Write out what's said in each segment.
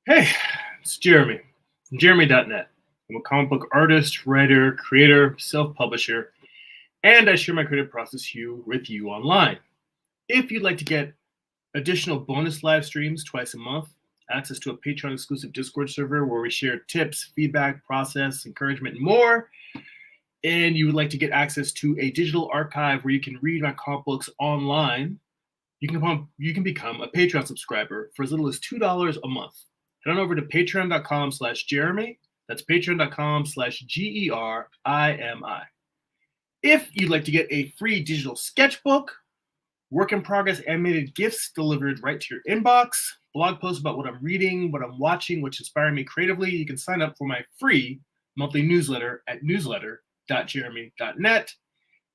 Hey, it's Jeremy from Jeremy.net. I'm a comic book artist, writer, creator, self publisher, and I share my creative process with you online. If you'd like to get additional bonus live streams twice a month, access to a Patreon exclusive Discord server where we share tips, feedback, process, encouragement, and more, and you would like to get access to a digital archive where you can read my comic books online, you can become a Patreon subscriber for as little as $2 a month. Head on over to patreon.com/Jeremy. That's patreon.com/GERIMI. If you'd like to get a free digital sketchbook, work in progress animated GIFs delivered right to your inbox, blog posts about what I'm reading, what I'm watching, which inspire me creatively, you can sign up for my free monthly newsletter at newsletter.jeremy.net.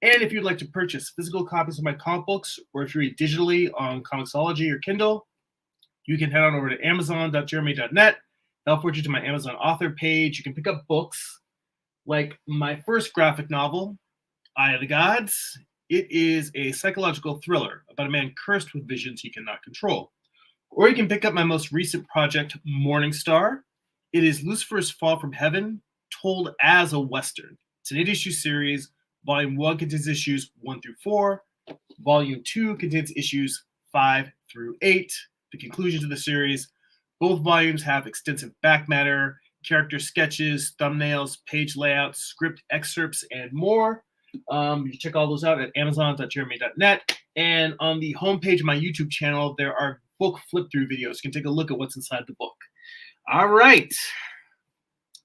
And if you'd like to purchase physical copies of my comic books, or if you read digitally on Comixology or Kindle, you can head on over to amazon.jeremy.net. That'll put you to my Amazon author page. You can pick up books like my first graphic novel, Eye of the Gods. It is a psychological thriller about a man cursed with visions he cannot control. Or you can pick up my most recent project, Morning Star. It is Lucifer's Fall from Heaven, told as a Western. It's an 8-issue series. Volume 1 contains issues 1 through 4. Volume 2 contains issues 5 through 8. The conclusion to the series. Both volumes have extensive back matter, character sketches, thumbnails, page layouts, script excerpts, and more. You can check all those out at amazon.jeremy.net. And on the homepage of my YouTube channel, there are book flip-through videos. You can take a look at what's inside the book. All right.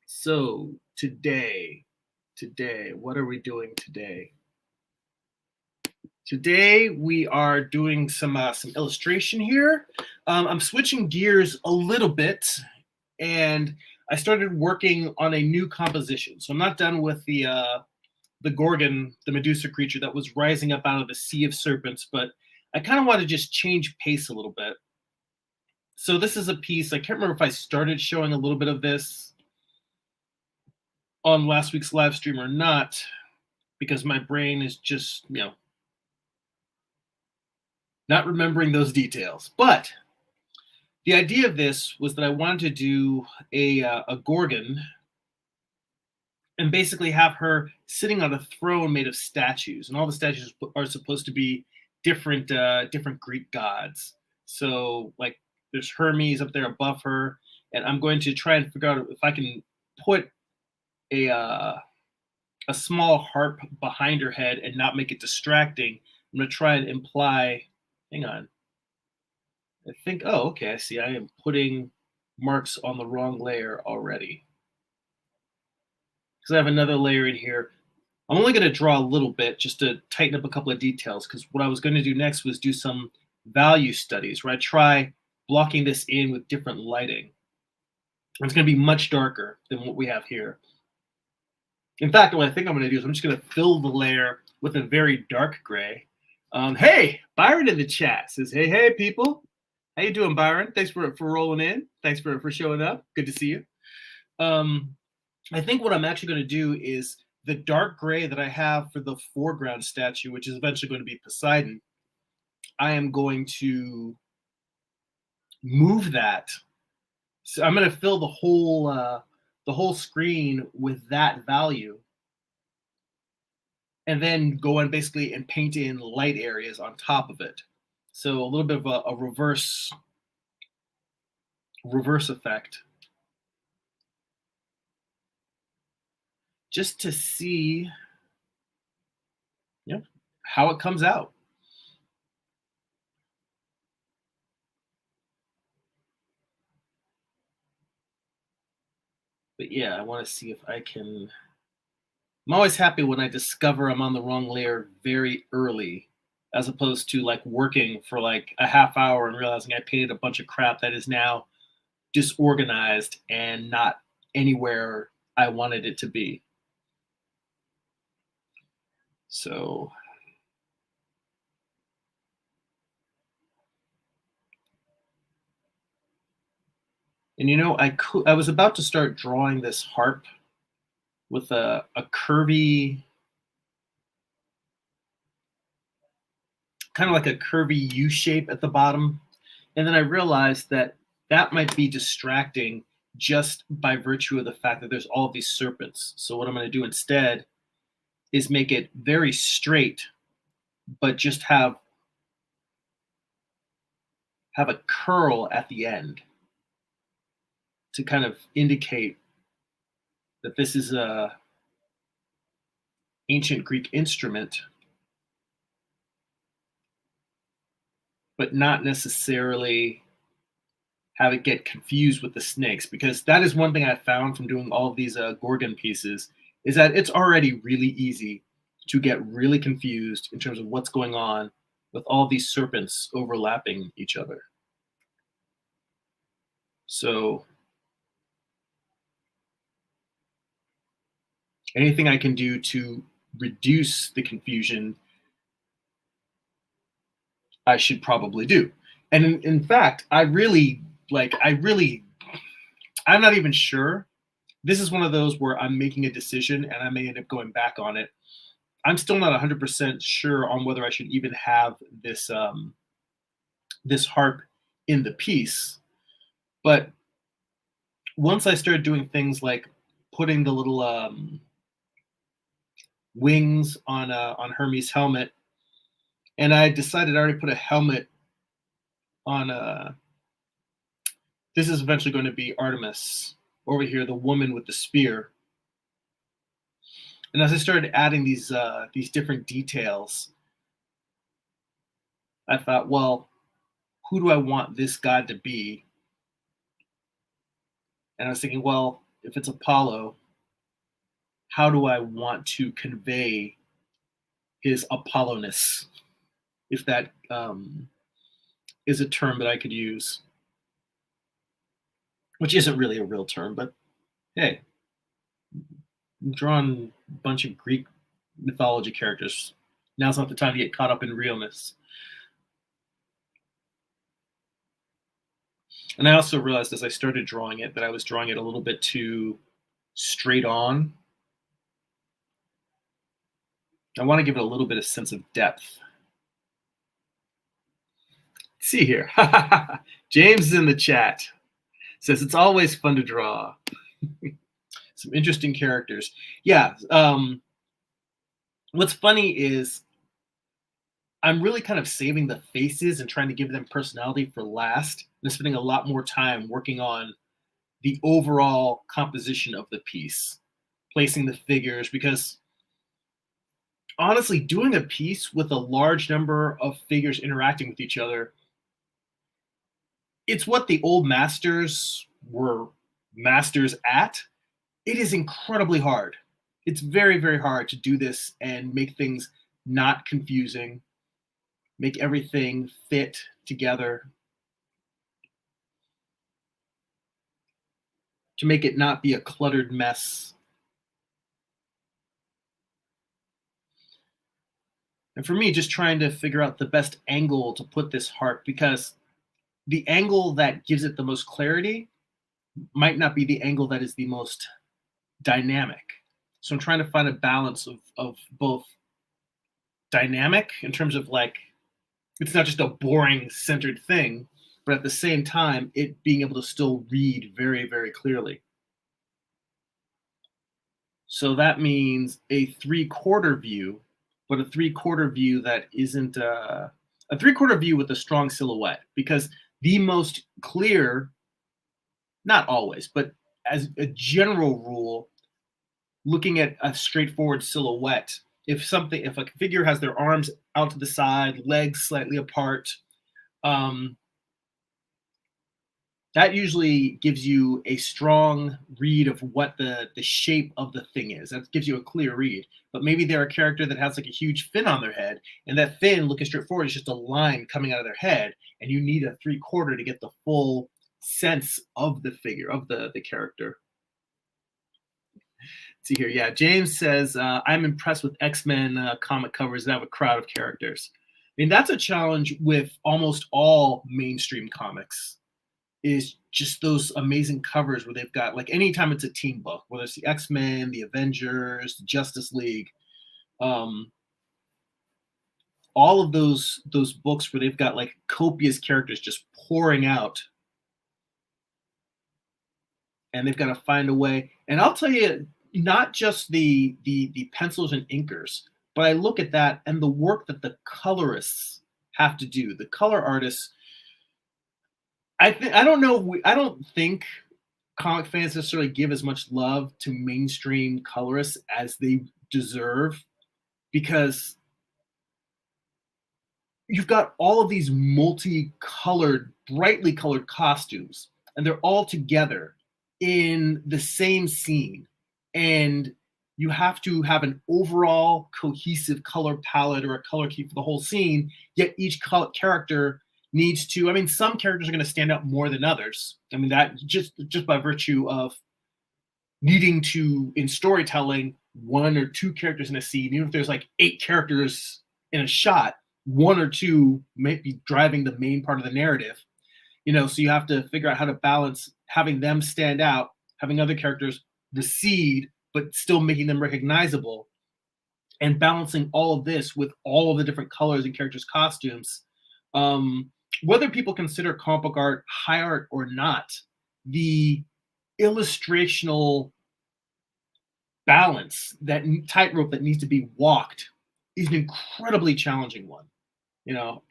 So today, what are we doing today? Today we are doing some illustration here. I'm switching gears a little bit, and I started working on a new composition. So I'm not done with the Gorgon, the Medusa creature that was rising up out of the sea of serpents, but I kind of want to just change pace a little bit. So this is a piece, I can't remember if I started showing a little bit of this on last week's live stream or not, because my brain is just, not remembering those details. But the idea of this was that I wanted to do a Gorgon and basically have her sitting on a throne made of statues, and all the statues are supposed to be different Greek gods. So like there's Hermes up there above her, and I'm going to try and figure out if I can put a small harp behind her head and not make it distracting. I'm going to try and imply, hang on. I think, oh, okay, I see. I am putting marks on the wrong layer already. Because I have another layer in here. I'm only going to draw a little bit just to tighten up a couple of details, because what I was going to do next was do some value studies where I try blocking this in with different lighting. It's going to be much darker than what we have here. In fact, what I think I'm going to do is I'm just going to fill the layer with a very dark gray. Hey, Byron in the chat says, hey, people. How you doing, Byron? Thanks for rolling in. Thanks for showing up. Good to see you. I think what I'm actually going to do is the dark gray that I have for the foreground statue, which is eventually going to be Poseidon, I am going to move that. So I'm going to fill the whole screen with that value, and then go and basically and paint in light areas on top of it. So a little bit of a reverse effect, just to see how it comes out. But yeah, I want to see if I can. I'm always happy when I discover I'm on the wrong layer very early, as opposed to like working for like a half hour and realizing I painted a bunch of crap that is now disorganized and not anywhere I wanted it to be. So and I was about to start drawing this harp with a curvy, kind of like a curvy U shape at the bottom. And then I realized that that might be distracting just by virtue of the fact that there's all of these serpents. So what I'm going to do instead is make it very straight, but just have a curl at the end to kind of indicate that this is a ancient Greek instrument, but not necessarily have it get confused with the snakes, because that is one thing I found from doing all of these Gorgon pieces, is that it's already really easy to get really confused in terms of what's going on with all these serpents overlapping each other. So anything I can do to reduce the confusion, I should probably do. And in fact, I'm not even sure. This is one of those where I'm making a decision and I may end up going back on it. I'm still not 100% sure on whether I should even have this harp in the piece. But once I started doing things like putting the little wings on Hermes' helmet, and I decided I already put a helmet on this is eventually going to be Artemis over here, the woman with the spear. And as I started adding these different details, I thought, well, who do I want this god to be? And I was thinking, well, if it's Apollo, how do I want to convey his Apolloness, if that is a term that I could use, which isn't really a real term, but hey, I'm drawing a bunch of Greek mythology characters. Now's not the time to get caught up in realness. And I also realized as I started drawing it that I was drawing it a little bit too straight on. I want to give it a little bit of sense of depth. Let's see here. James is in the chat. Says it's always fun to draw. Some interesting characters. Yeah. What's funny is I'm really kind of saving the faces and trying to give them personality for last, and spending a lot more time working on the overall composition of the piece, placing the figures, because honestly, doing a piece with a large number of figures interacting with each other, it's what the old masters were masters at. It is incredibly hard. It's very, very hard to do this and make things not confusing, make everything fit together, to make it not be a cluttered mess. And for me, just trying to figure out the best angle to put this harp, because the angle that gives it the most clarity might not be the angle that is the most dynamic. So I'm trying to find a balance of both dynamic in terms of like, it's not just a boring centered thing, but at the same time, it being able to still read very, very clearly. So that means a 3/4 view, but a 3/4 view that isn't a 3/4 view with a strong silhouette, because the most clear, not always, but as a general rule, looking at a straightforward silhouette, if a figure has their arms out to the side, legs slightly apart, that usually gives you a strong read of what the shape of the thing is. That gives you a clear read. But maybe they're a character that has like a huge fin on their head, and that fin, looking straight forward, is just a line coming out of their head, and you need a 3/4 to get the full sense of the figure, of the character. See here, yeah. James says, I'm impressed with X-Men comic covers that have a crowd of characters. I mean, that's a challenge with almost all mainstream comics, is just those amazing covers where they've got, like, anytime it's a team book, whether it's the X-Men, the Avengers, the Justice League, all of those books where they've got like copious characters just pouring out. and they've got to find a way. And I'll tell you, not just the pencilers and inkers, but I look at that and the work that the colorists have to do. The color artists, I don't know. I don't think comic fans necessarily give as much love to mainstream colorists as they deserve because you've got all of these multicolored, brightly colored costumes, and they're all together in the same scene. And you have to have an overall cohesive color palette or a color key for the whole scene, yet each character needs to, I mean, some characters are going to stand out more than others. I mean, that just by virtue of needing to, in storytelling, one or two characters in a scene, even if there's like eight characters in a shot, one or two may be driving the main part of the narrative. So you have to figure out how to balance having them stand out, having other characters recede, but still making them recognizable, and balancing all of this with all of the different colors and characters' costumes. Um, Whether people consider comic book art high art or not, the illustrational balance, that tightrope that needs to be walked, is an incredibly challenging one.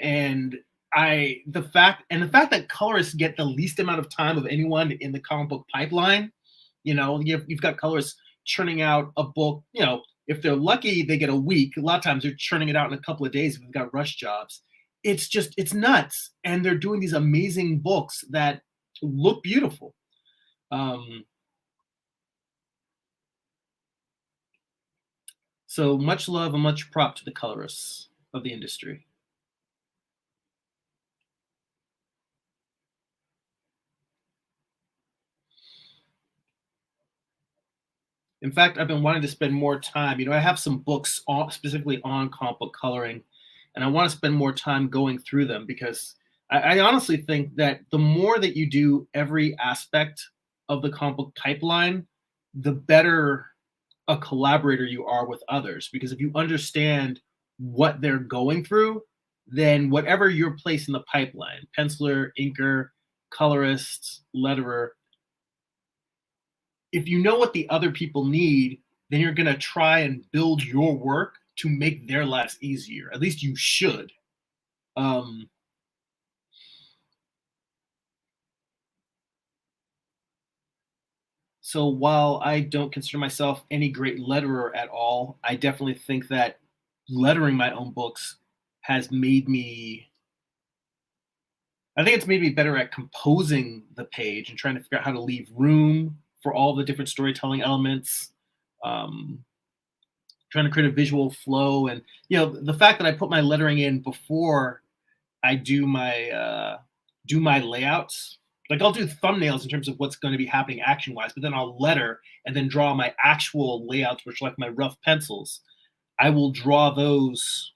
And the fact that colorists get the least amount of time of anyone in the comic book pipeline. You've got colorists churning out a book. If they're lucky, they get a week. A lot of times they're churning it out in a couple of days if they've got rush jobs. It's nuts, and they're doing these amazing books that look beautiful. um, so much love and much prop to the colorists of the industry. In fact, I've been wanting to spend more time. I have some books specifically on comic book coloring, and I want to spend more time going through them because I honestly think that the more that you do every aspect of the comic book pipeline, the better a collaborator you are with others. Because if you understand what they're going through, then whatever your place in the pipeline, penciler, inker, colorist, letterer, if you know what the other people need, then you're going to try and build your work to make their lives easier. At least you should. Um, so while I don't consider myself any great letterer at all, I definitely think that lettering my own books has made me, I think it's made me better at composing the page and trying to figure out how to leave room for all the different storytelling elements. Um, Trying to create a visual flow, and the fact that I put my lettering in before I do my layouts. Like, I'll do thumbnails in terms of what's going to be happening action wise, but then I'll letter and then draw my actual layouts, which are like my rough pencils. I will draw those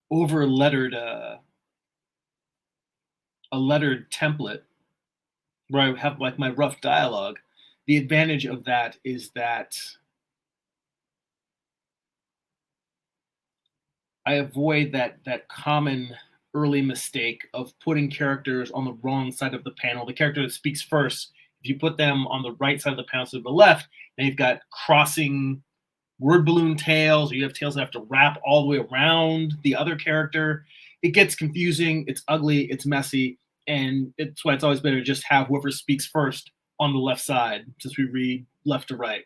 over a lettered template where I have like my rough dialogue. The advantage of that is that I avoid that common early mistake of putting characters on the wrong side of the panel. The character that speaks first, if you put them on the right side of the panel to the left, then you've got crossing word balloon tails, or you have tails that have to wrap all the way around the other character. It gets confusing, it's ugly, it's messy, and it's why it's always better to just have whoever speaks first on the left side, since we read left to right.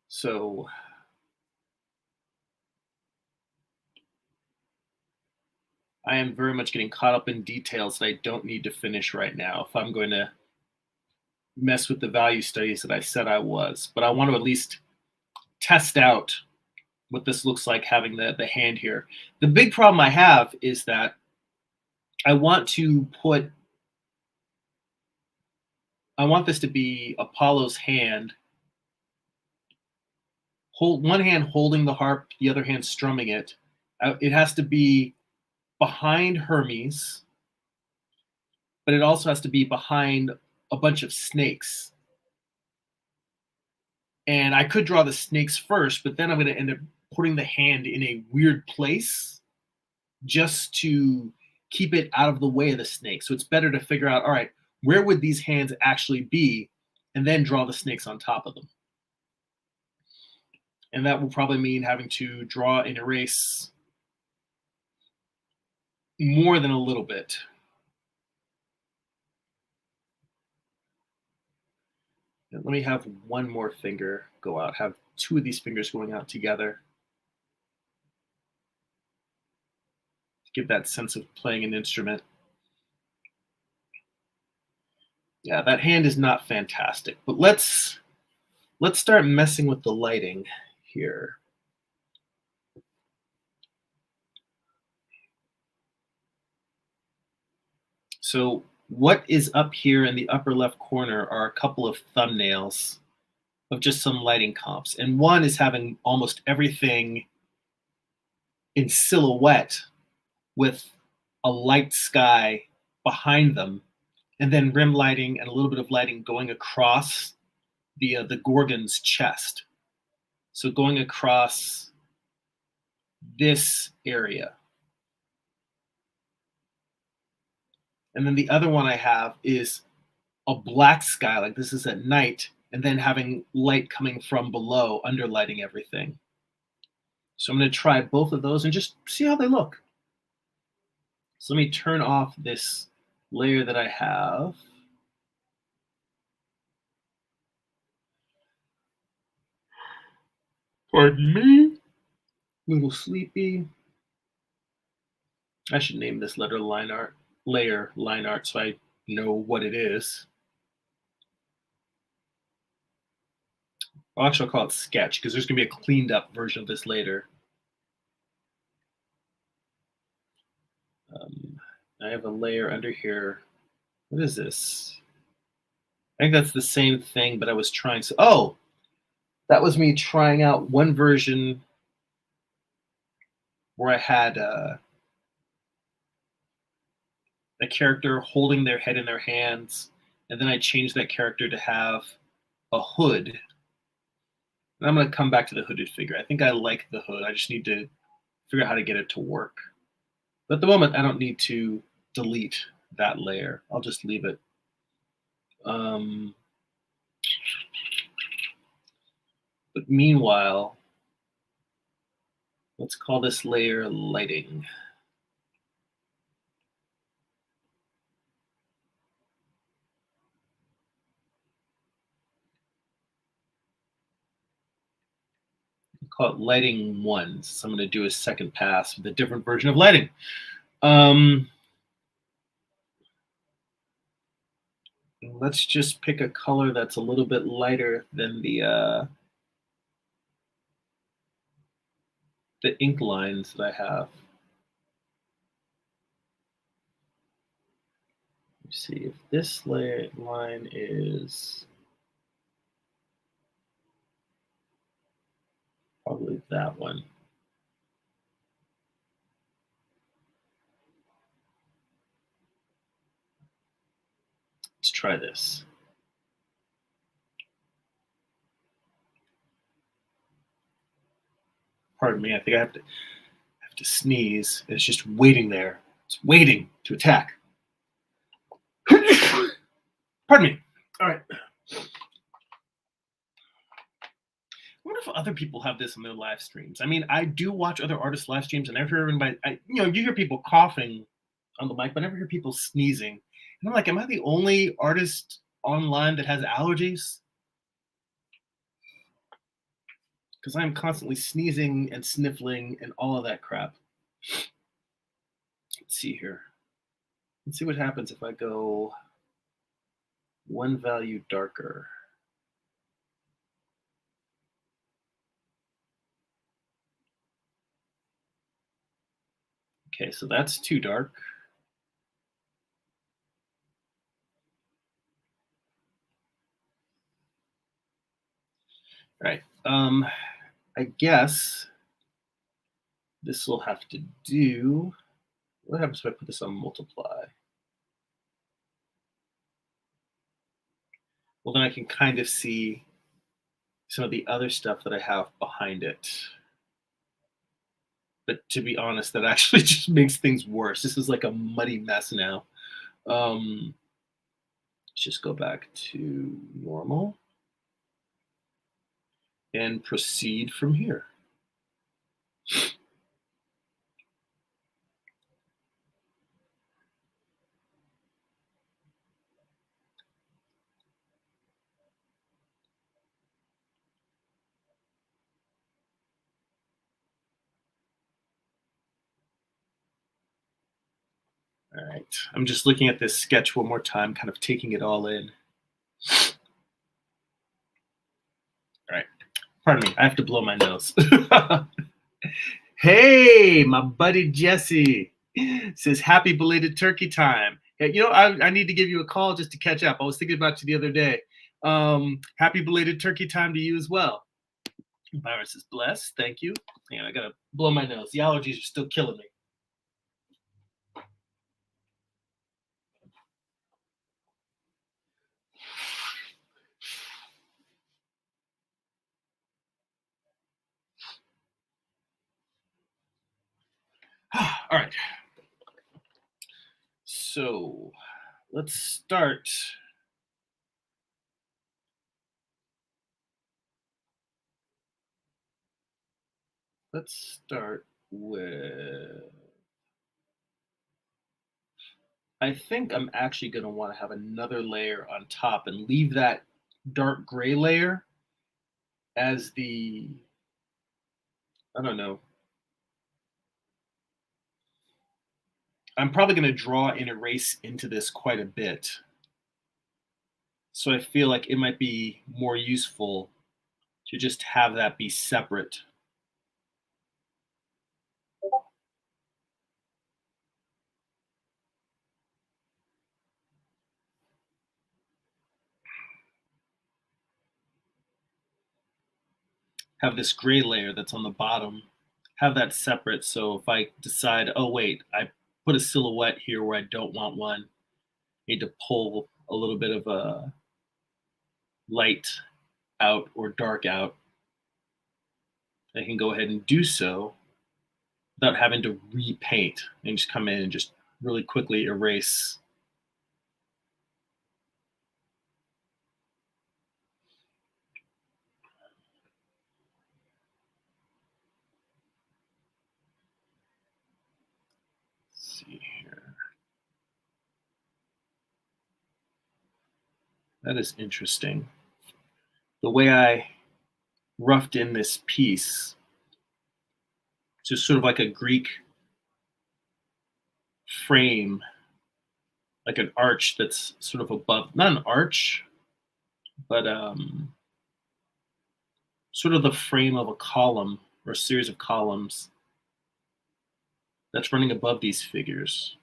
So I am very much getting caught up in details that I don't need to finish right now if I'm going to mess with the value studies that I said I was. But I want to at least test out what this looks like having the hand here. The big problem I have is that I want to put, I want this to be Apollo's hand, hold one hand holding the harp, the other hand strumming it. It has to be behind Hermes, but it also has to be behind a bunch of snakes. And I could draw the snakes first, but then I'm going to end up putting the hand in a weird place just to keep it out of the way of the snake. So it's better to figure out, all right, where would these hands actually be, and then draw the snakes on top of them. And that will probably mean having to draw and erase more than a little bit. And let me have one more finger go out, have two of these fingers going out together to give that sense of playing an instrument. Yeah, that hand is not fantastic, but let's start messing with the lighting here. So what is up here in the upper left corner are a couple of thumbnails of just some lighting comps. And one is having almost everything in silhouette with a light sky behind them, and then rim lighting and a little bit of lighting going across the Gorgon's chest. So going across this area. And then the other one I have is a black sky, like this is at night, and then having light coming from below, underlighting everything. So I'm going to try both of those and just see how they look. So let me turn off this layer that I have. Pardon me. A little sleepy. I should name this layer line art so I know what it is. Well, actually, I'll call it sketch because there's going to be a cleaned up version of this later. I have a layer under here. What is this? I think that's the same thing, but I was trying to. Oh, that was me trying out one version where I had a character holding their head in their hands, and then I changed that character to have a hood. And I'm going to come back to the hooded figure. I think I like the hood. I just need to figure out how to get it to work. But at the moment, I don't need to delete that layer. I'll just leave it. But meanwhile, let's call this layer lighting. I'll call it lighting 1. So I'm going to do a second pass with a different version of lighting. Let's just pick a color that's a little bit lighter than the ink lines that I have. Let's see if this line is probably that one. Let's try this. Pardon me, I think I have to sneeze. It's just waiting there. It's waiting to attack. Pardon me. All right. I wonder if other people have this in their live streams. I mean, I do watch other artists' live streams, and I've heard everybody, you hear people coughing on the mic, but I never hear people sneezing. And I'm like, am I the only artist online that has allergies? Because I'm constantly sneezing and sniffling and all of that crap. Let's see here. Let's see what happens if I go one value darker. Okay, so that's too dark. All right. I guess this will have to do. What happens if I put this on multiply? Well, then I can kind of see some of the other stuff that I have behind it. But to be honest, that actually just makes things worse. This is like a muddy mess now. Um, let's just go back to normal and proceed from here. All right. I'm just looking at this sketch one more time, kind of taking it all in. All right. Pardon me. I have to blow my nose. Hey, my buddy Jesse says happy belated turkey time. Yeah, I need to give you a call just to catch up. I was thinking about you the other day. Happy belated turkey time to you as well. Virus is blessed. Thank you. Yeah, I gotta blow my nose. The allergies are still killing me. All right. So let's start. Let's start with. I think I'm actually going to want to have another layer on top and leave that dark gray layer as the, I don't know. I'm probably going to draw and erase into this quite a bit. So I feel like it might be more useful to just have that be separate. Have this gray layer that's on the bottom, have that separate. So if I decide, oh, wait, I put a silhouette here where I don't want one, I need to pull a little bit of a light out or dark out, I can go ahead and do so without having to repaint and just come in and just really quickly erase. Let's see here. That is interesting. The way I roughed in this piece, just sort of like a Greek frame, like an arch that's sort of above, not an arch, but sort of the frame of a column or a series of columns that's running above these figures.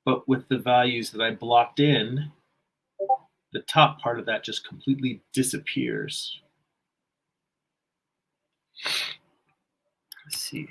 But with the values that I blocked in, the top part of that just completely disappears. Let's see.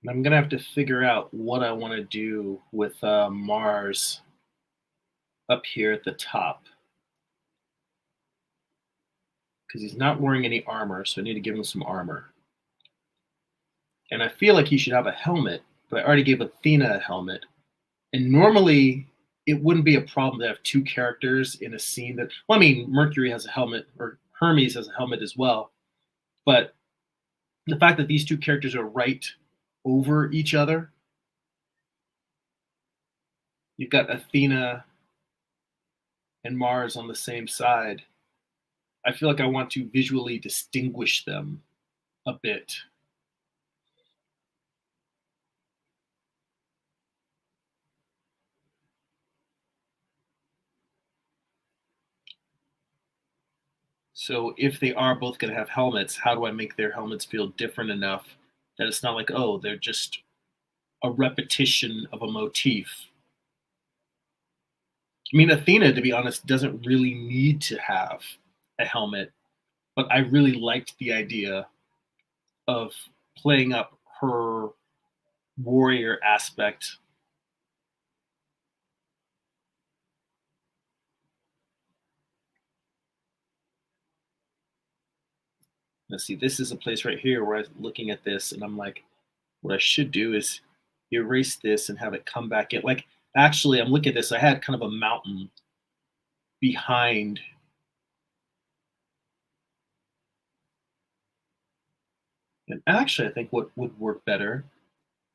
I'm gonna have to figure out what I want to do with Mars up here at the top because he's not wearing any armor, so I need to give him some armor. And I feel like he should have a helmet, but I already gave Athena a helmet. And normally it wouldn't be a problem to have two characters in a scene that, well, I mean, Mercury has a helmet, or Hermes has a helmet as well. But the fact that these two characters are right over each other, you've got Athena and Mars on the same side. I feel like I want to visually distinguish them a bit. So if they are both going to have helmets, how do I make their helmets feel different enough That it's not like, oh, they're just a repetition of a motif. I mean, Athena, to be honest, doesn't really need to have a helmet, but I really liked the idea of playing up her warrior aspect. Let's see, this is a place right here where I'm looking at this and I'm like, what I should do is erase this and have it come back in. Like, actually, I'm looking at this. I had kind of a mountain behind. And actually, I think what would work better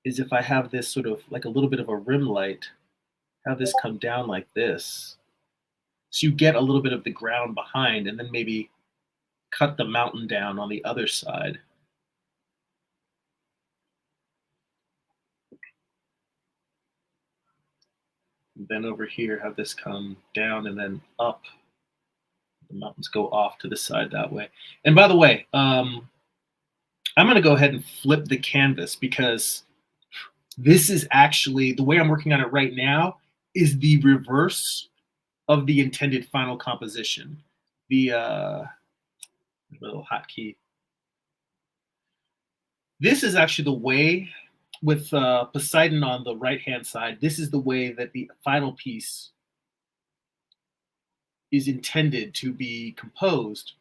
is if I have this sort of like a little bit of a rim light, have this come down like this. So you get a little bit of the ground behind, and then maybe cut the mountain down on the other side. And then over here, have this come down and then up. The mountains go off to the side that way. And by the way, I'm going to go ahead and flip the canvas because this is actually the way I'm working on it right now is the reverse of the intended final composition. The little hotkey. This is actually the way with Poseidon on the right hand side. This is the way that the final piece is intended to be composed.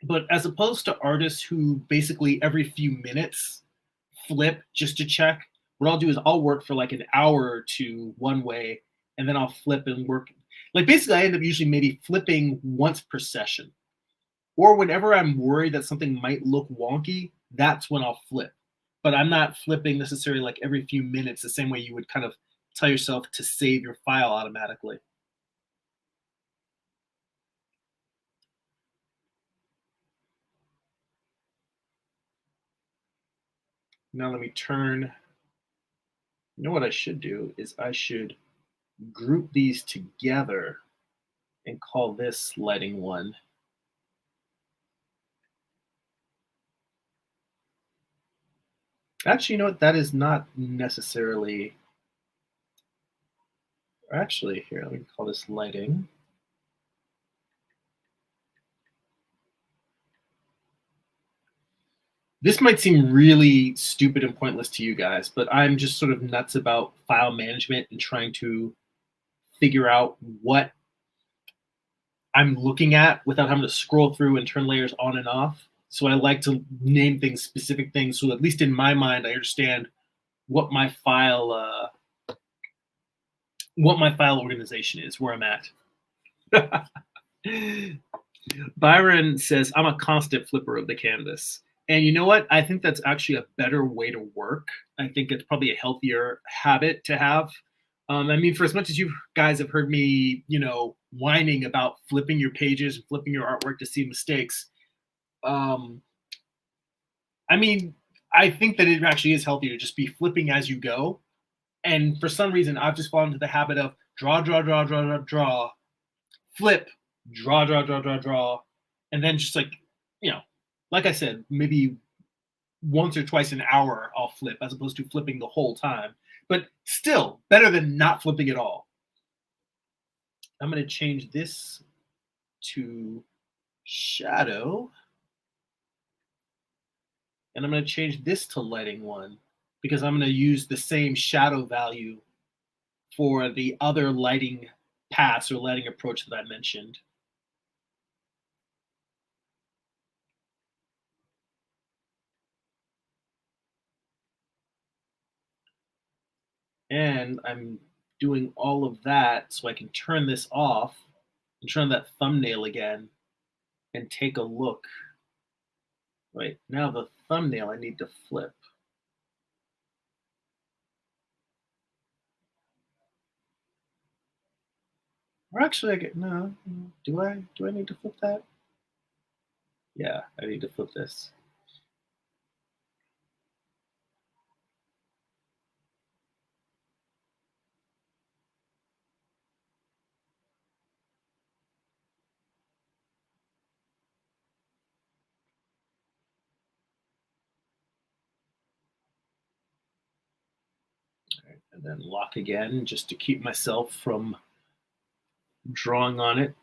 But as opposed to artists who basically every few minutes flip just to check, what I'll do is I'll work for like an hour or two one way, and then I'll flip and work. Like basically, I end up usually maybe flipping once per session. Or whenever I'm worried that something might look wonky, that's when I'll flip. But I'm not flipping necessarily like every few minutes, the same way you would kind of tell yourself to save your file automatically. Now let me turn. You know what I should do is I should group these together and call this lighting one. Actually, you know what? That is not necessarily. Actually, here, let me call this lighting. This might seem really stupid and pointless to you guys, but I'm just sort of nuts about file management and trying to figure out what I'm looking at without having to scroll through and turn layers on and off. So I like to name things specific things. So at least in my mind, I understand what my file organization is, where I'm at. Byron says, I'm a constant flipper of the canvas. And you know what? I think that's actually a better way to work. I think it's probably a healthier habit to have. I mean, for as much as you guys have heard me, whining about flipping your pages and flipping your artwork to see mistakes, um, I mean, I think that it actually is healthier to just be flipping as you go. And for some reason, I've just fallen into the habit of draw, draw, draw, draw, draw, draw, flip, draw, draw, draw, draw, draw, and then just like, like I said, maybe once or twice an hour I'll flip as opposed to flipping the whole time. But still, better than not flipping at all. I'm going to change this to shadow, and I'm going to change this to lighting one because I'm going to use the same shadow value for the other lighting pass or lighting approach that I mentioned. And I'm doing all of that so I can turn this off and turn that thumbnail again and take a look. Right, now the thumbnail I need to flip. Or actually, I get no. Do I? Do I need to flip that? Yeah, I need to flip this. then lock again just to keep myself from drawing on it.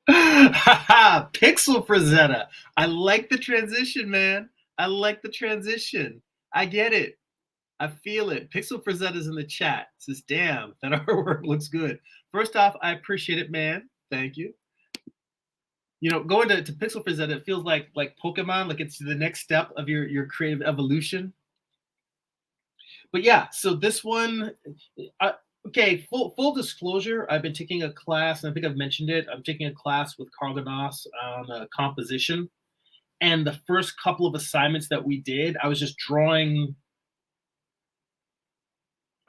Pixel Frazetta. I like the transition, man. I like the transition. I get it. I feel it. Pixel Frazetta's in the chat. Says, damn, that artwork looks good. First off, I appreciate it, man. Thank you. You know, going to Pixel Frazetta, it feels like Pokemon, like it's the next step of your creative evolution. But yeah, so this one, okay, full disclosure, I've been taking a class, and I think I've mentioned it. I'm taking a class with Carl Ganas on composition. And the first couple of assignments that we did, I was drawing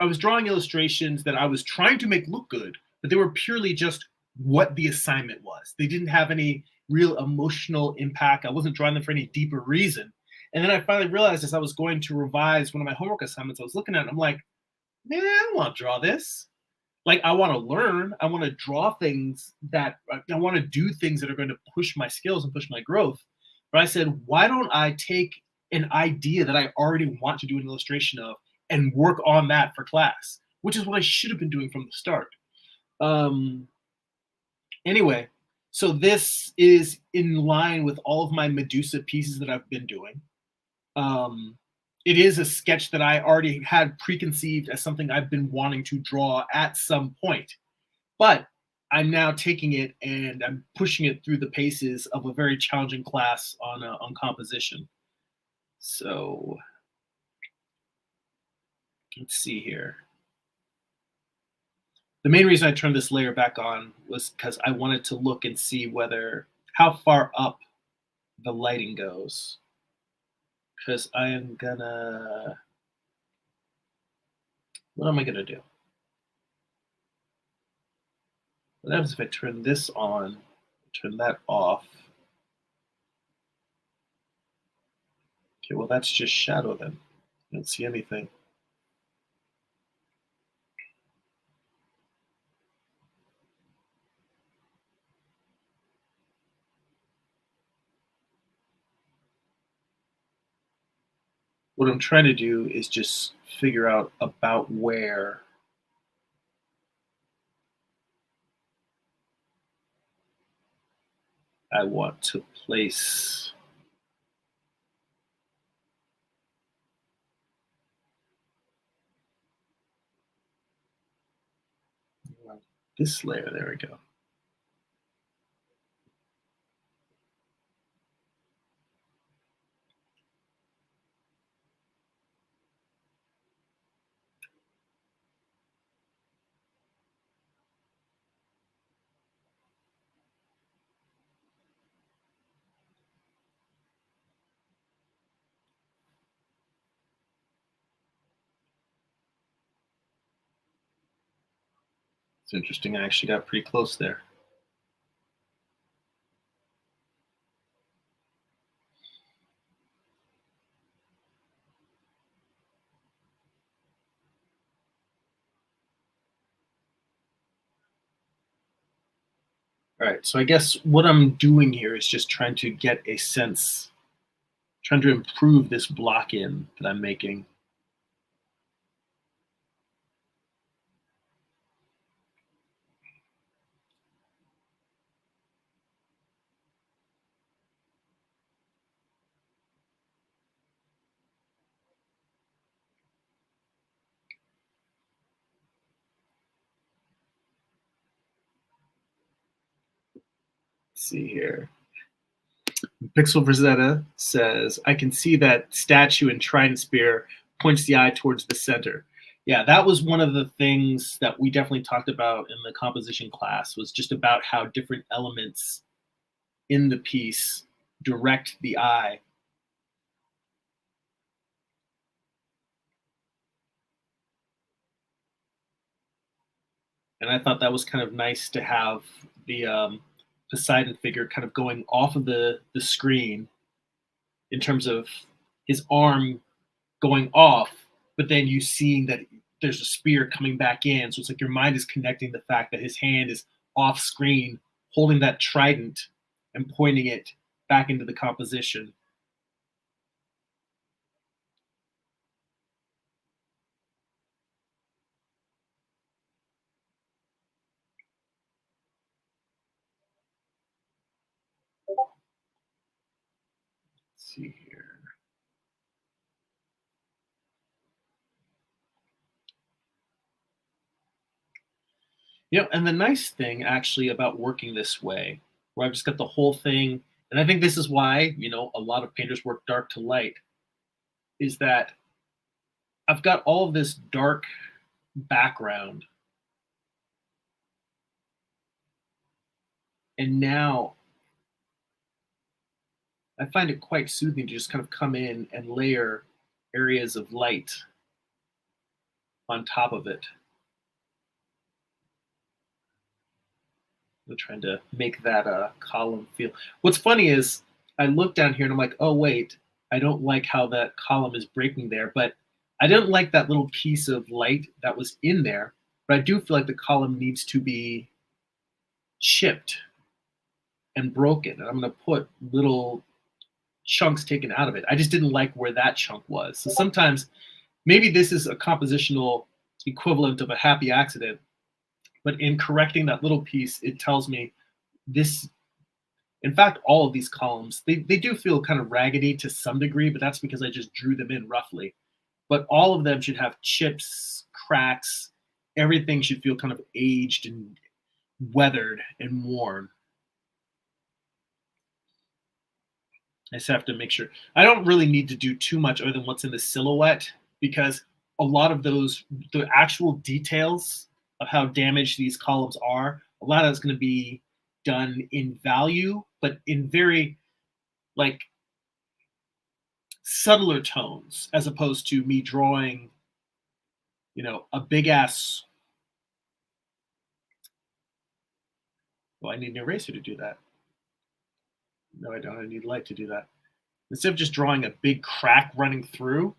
illustrations that I was trying to make look good, but they were purely just what the assignment was. They didn't have any real emotional impact. I wasn't drawing them for any deeper reason. And then I finally realized as I was going to revise one of my homework assignments, I was looking at it, I'm like, man, I don't want to draw this. Like, I want to learn. I want to draw things that I want to do things that are going to push my skills and push my growth. But I said, why don't I take an idea that I already want to do an illustration of and work on that for class, which is what I should have been doing from the start. Anyway, so this is in line with all of my Medusa pieces that I've been doing. It is a sketch that I already had preconceived as something I've been wanting to draw at some point. But I'm now taking it and I'm pushing it through the paces of a very challenging class on composition. So let's see here. The main reason I turned this layer back on was because I wanted to look and see how far up the lighting goes. Because what am I gonna do? What happens if I turn this on, turn that off? Okay, well that's just shadow then. I don't see anything. What I'm trying to do is just figure out about where I want to place this layer. There we go. It's interesting. I actually got pretty close there. All right, so I guess what I'm doing here is just trying to get a sense, trying to improve this block in that I'm making. Let's see here. Pixel Rosetta says, I can see that statue in Trident Spear points the eye towards the center. Yeah, that was one of the things that we definitely talked about in the composition class, was just about how different elements in the piece direct the eye. And I thought that was kind of nice to have the Poseidon figure kind of going off of the screen in terms of his arm going off, but then you seeing that there's a spear coming back in. So it's like your mind is connecting the fact that his hand is off screen, holding that trident and pointing it back into the composition. see here. And the nice thing actually about working this way, where I've just got the whole thing, and I think this is why, a lot of painters work dark to light, is that I've got all of this dark background, and now I find it quite soothing to just kind of come in and layer areas of light on top of it. I'm trying to make that column feel. What's funny is I look down here and I'm like, oh wait, I don't like how that column is breaking there, but I didn't like that little piece of light that was in there. But I do feel like the column needs to be chipped and broken, and I'm going to put little chunks taken out of it. I just didn't like where that chunk was. So sometimes maybe this is a compositional equivalent of a happy accident, but in correcting that little piece, it tells me this. In fact, all of these columns, they do feel kind of raggedy to some degree, but that's because I just drew them in roughly. But all of them should have chips, cracks. Everything should feel kind of aged and weathered and worn. I just have to make sure. I don't really need to do too much other than what's in the silhouette, because a lot of the actual details of how damaged these columns are, a lot of it's going to be done in value, but in very like subtler tones, as opposed to me drawing, a big ass. Well, I need an eraser to do that. No, I don't. I need light to do that. Instead of just drawing a big crack running through,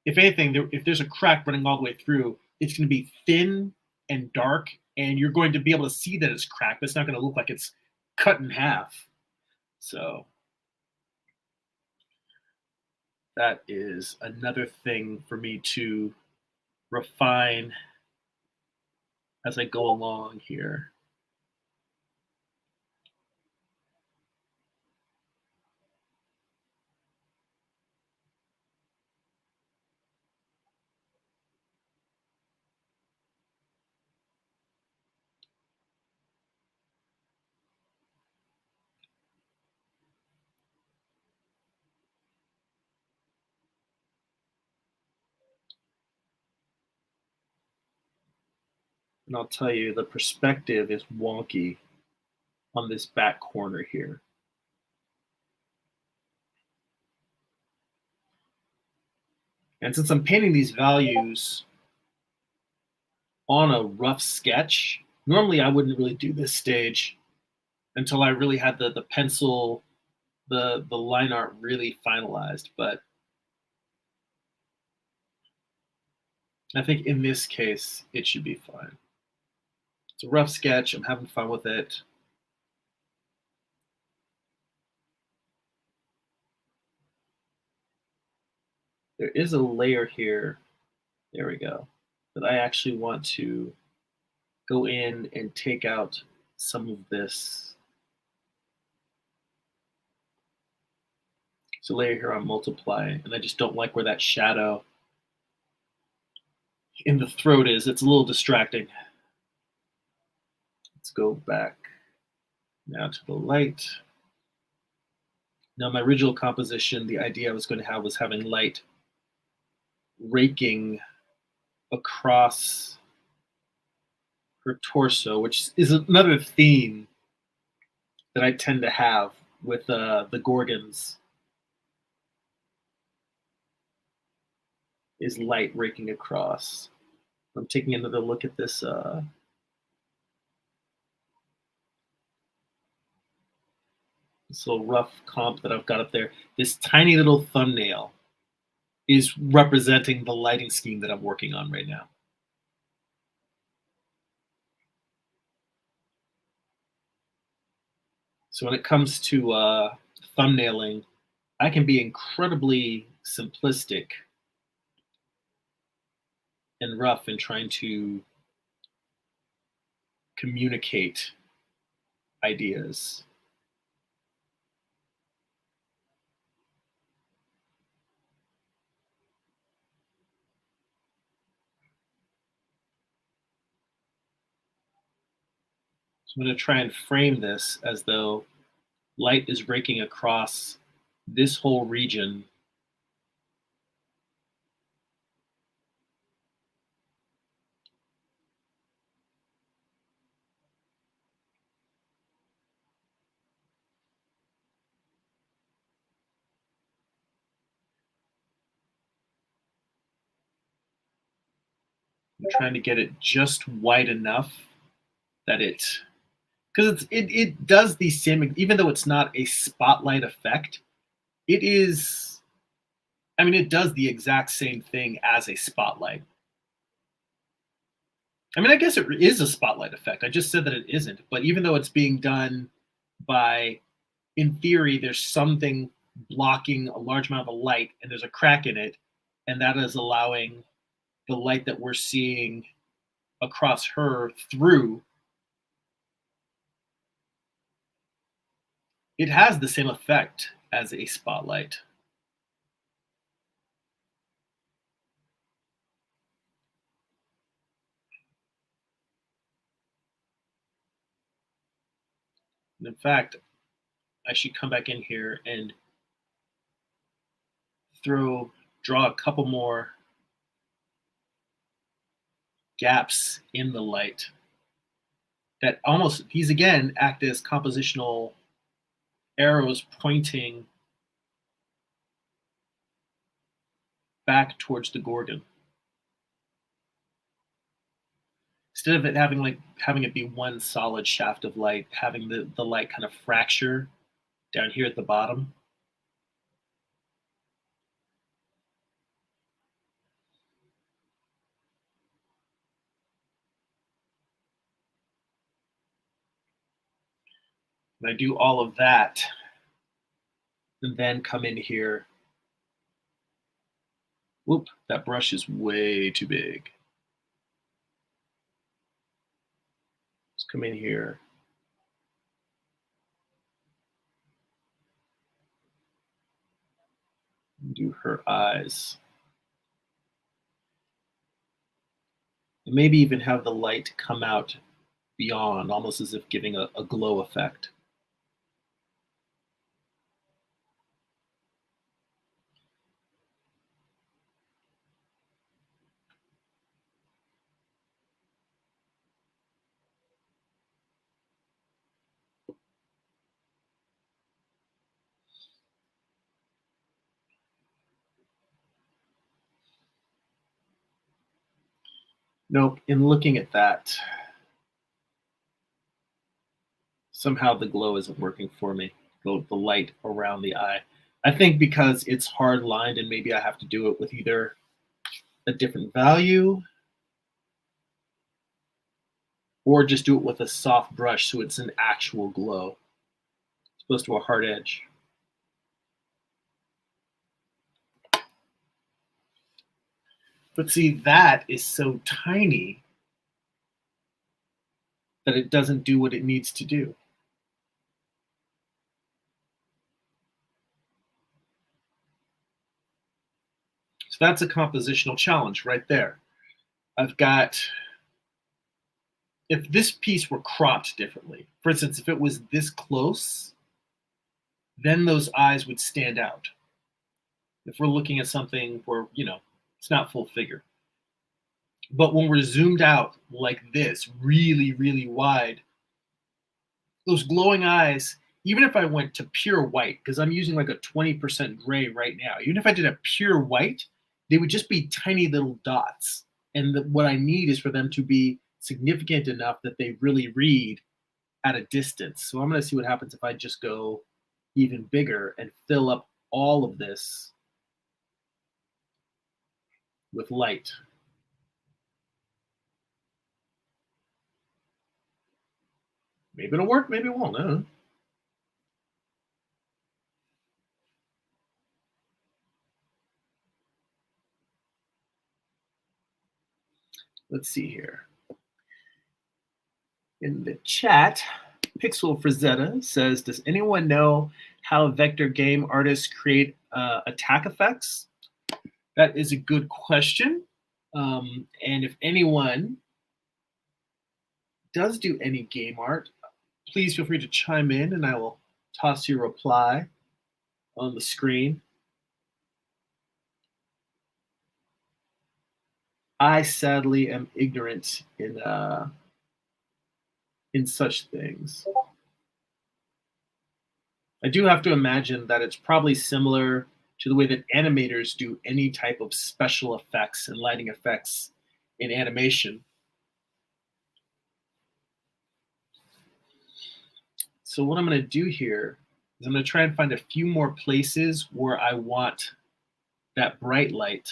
if anything, if there's a crack running all the way through, it's going to be thin and dark, and you're going to be able to see that it's cracked, but it's not going to look like it's cut in half. So that is another thing for me to refine as I go along here. And I'll tell you, the perspective is wonky on this back corner here. And since I'm painting these values on a rough sketch, normally I wouldn't really do this stage until I really had the pencil, the line art really finalized. But I think in this case, it should be fine. It's a rough sketch. I'm having fun with it. There is a layer here. There we go. That I actually want to go in and take out some of this. It's a layer here on multiply, and I just don't like where that shadow in the throat is. It's a little distracting. Let's go back now to the light. Now, my original composition, the idea I was going to have was having light raking across her torso, which is another theme that I tend to have with the Gorgons, is light raking across. I'm taking another look at this this little rough comp that I've got up there. This tiny little thumbnail is representing the lighting scheme that I'm working on right now. So when it comes to thumbnailing, I can be incredibly simplistic and rough in trying to communicate ideas. So I'm going to try and frame this as though light is raking across this whole region. I'm trying to get it just wide enough that because it does the same, even though it's not a spotlight effect, it is, I mean, it does the exact same thing as a spotlight. I mean, I guess it is a spotlight effect. I just said that it isn't, but even though it's being done by, in theory, there's something blocking a large amount of light and there's a crack in it, and that is allowing the light that we're seeing across her through. It has the same effect as a spotlight. And in fact, I should come back in here and draw a couple more gaps in the light that almost, these again act as compositional arrows pointing back towards the Gorgon. Instead of it having it be one solid shaft of light, having the light kind of fracture down here at the bottom. And I do all of that and then come in here. Whoop, that brush is way too big. Let's come in here. And do her eyes. And maybe even have the light come out beyond, almost as if giving a glow effect. Nope, in looking at that, somehow the glow isn't working for me, the light around the eye. I think because it's hard lined and maybe I have to do it with either a different value or just do it with a soft brush so it's an actual glow as opposed to a hard edge. But see, that is so tiny that it doesn't do what it needs to do. So that's a compositional challenge right there. I've got, if this piece were cropped differently, for instance, if it was this close, then those eyes would stand out. If we're looking at something where, it's not full figure. But when we're zoomed out like this, really, really wide, those glowing eyes, even if I went to pure white, because I'm using like a 20% gray right now, even if I did a pure white, they would just be tiny little dots. And what I need is for them to be significant enough that they really read at a distance. So I'm going to see what happens if I just go even bigger and fill up all of this with light. Maybe it'll work, maybe it won't. I don't know. Let's see here. In the chat, Pixel Frazetta says, does anyone know how vector game artists create attack effects? That is a good question. And if anyone does do any game art, Please feel free to chime in and I will toss your reply on the screen. I sadly am ignorant in such things. I do have to imagine that it's probably similar to the way that animators do any type of special effects and lighting effects in animation. So what I'm going to do here is I'm going to try and find a few more places where I want that bright light.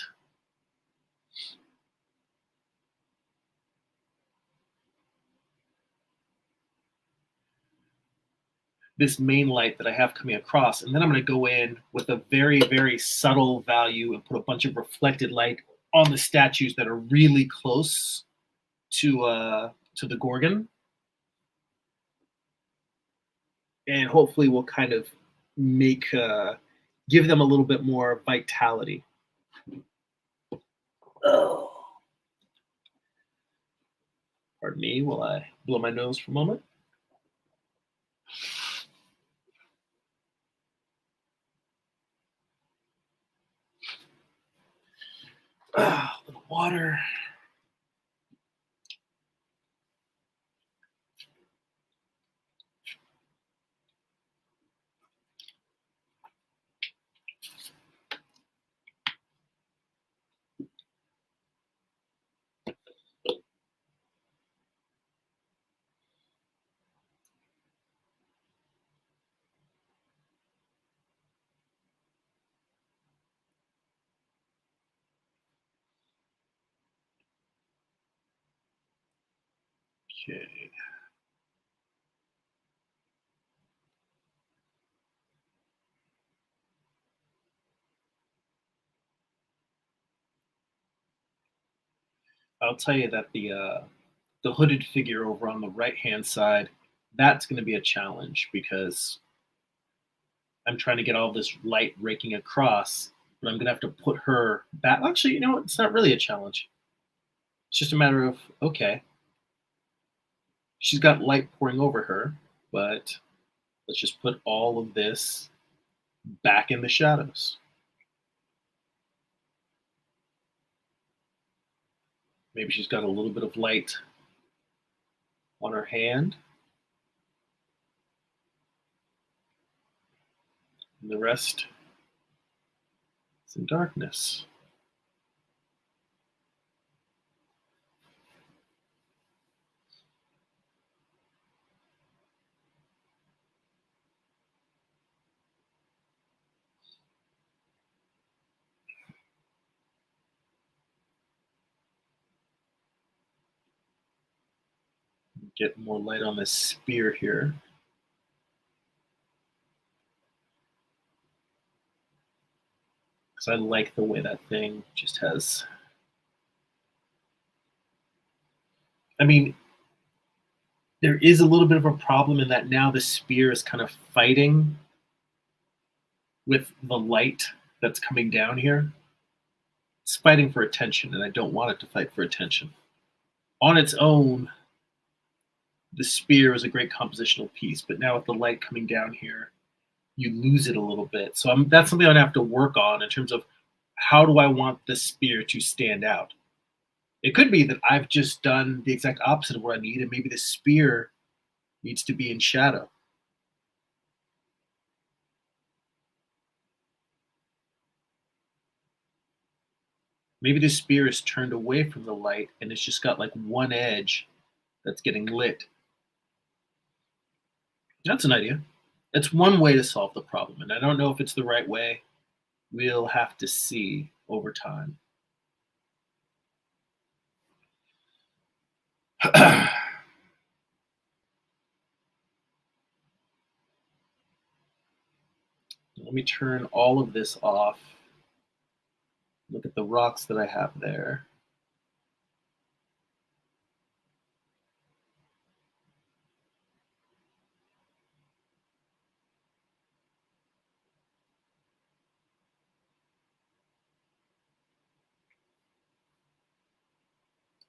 This main light that I have coming across, and then I'm going to go in with a very, very subtle value and put a bunch of reflected light on the statues that are really close to the Gorgon, and hopefully we'll kind of make give them a little bit more vitality. Oh, pardon me while I blow my nose for a moment. A little water. Okay. I'll tell you that the hooded figure over on the right hand side, that's going to be a challenge because I'm trying to get all this light raking across, but I'm going to have to put her back. Actually, you know what? It's not really a challenge. It's just a matter of, okay, she's got light pouring over her, but let's just put all of this back in the shadows. Maybe she's got a little bit of light on her hand, and the rest is in darkness. Get more light on this spear here. Because I like the way that thing just has. I mean, there is a little bit of a problem in that now the spear is kind of fighting with the light that's coming down here. It's fighting for attention, and I don't want it to fight for attention. On its own, the spear is a great compositional piece, but now with the light coming down here, you lose it a little bit. So that's something I'm gonna have to work on in terms of how do I want the spear to stand out. It could be that I've just done the exact opposite of what I need, and maybe the spear needs to be in shadow. Maybe the spear is turned away from the light and it's just got like one edge that's getting lit. That's an idea. It's one way to solve the problem, and I don't know if it's the right way. We'll have to see over time. Let me turn all of this off. Look at the rocks that I have there.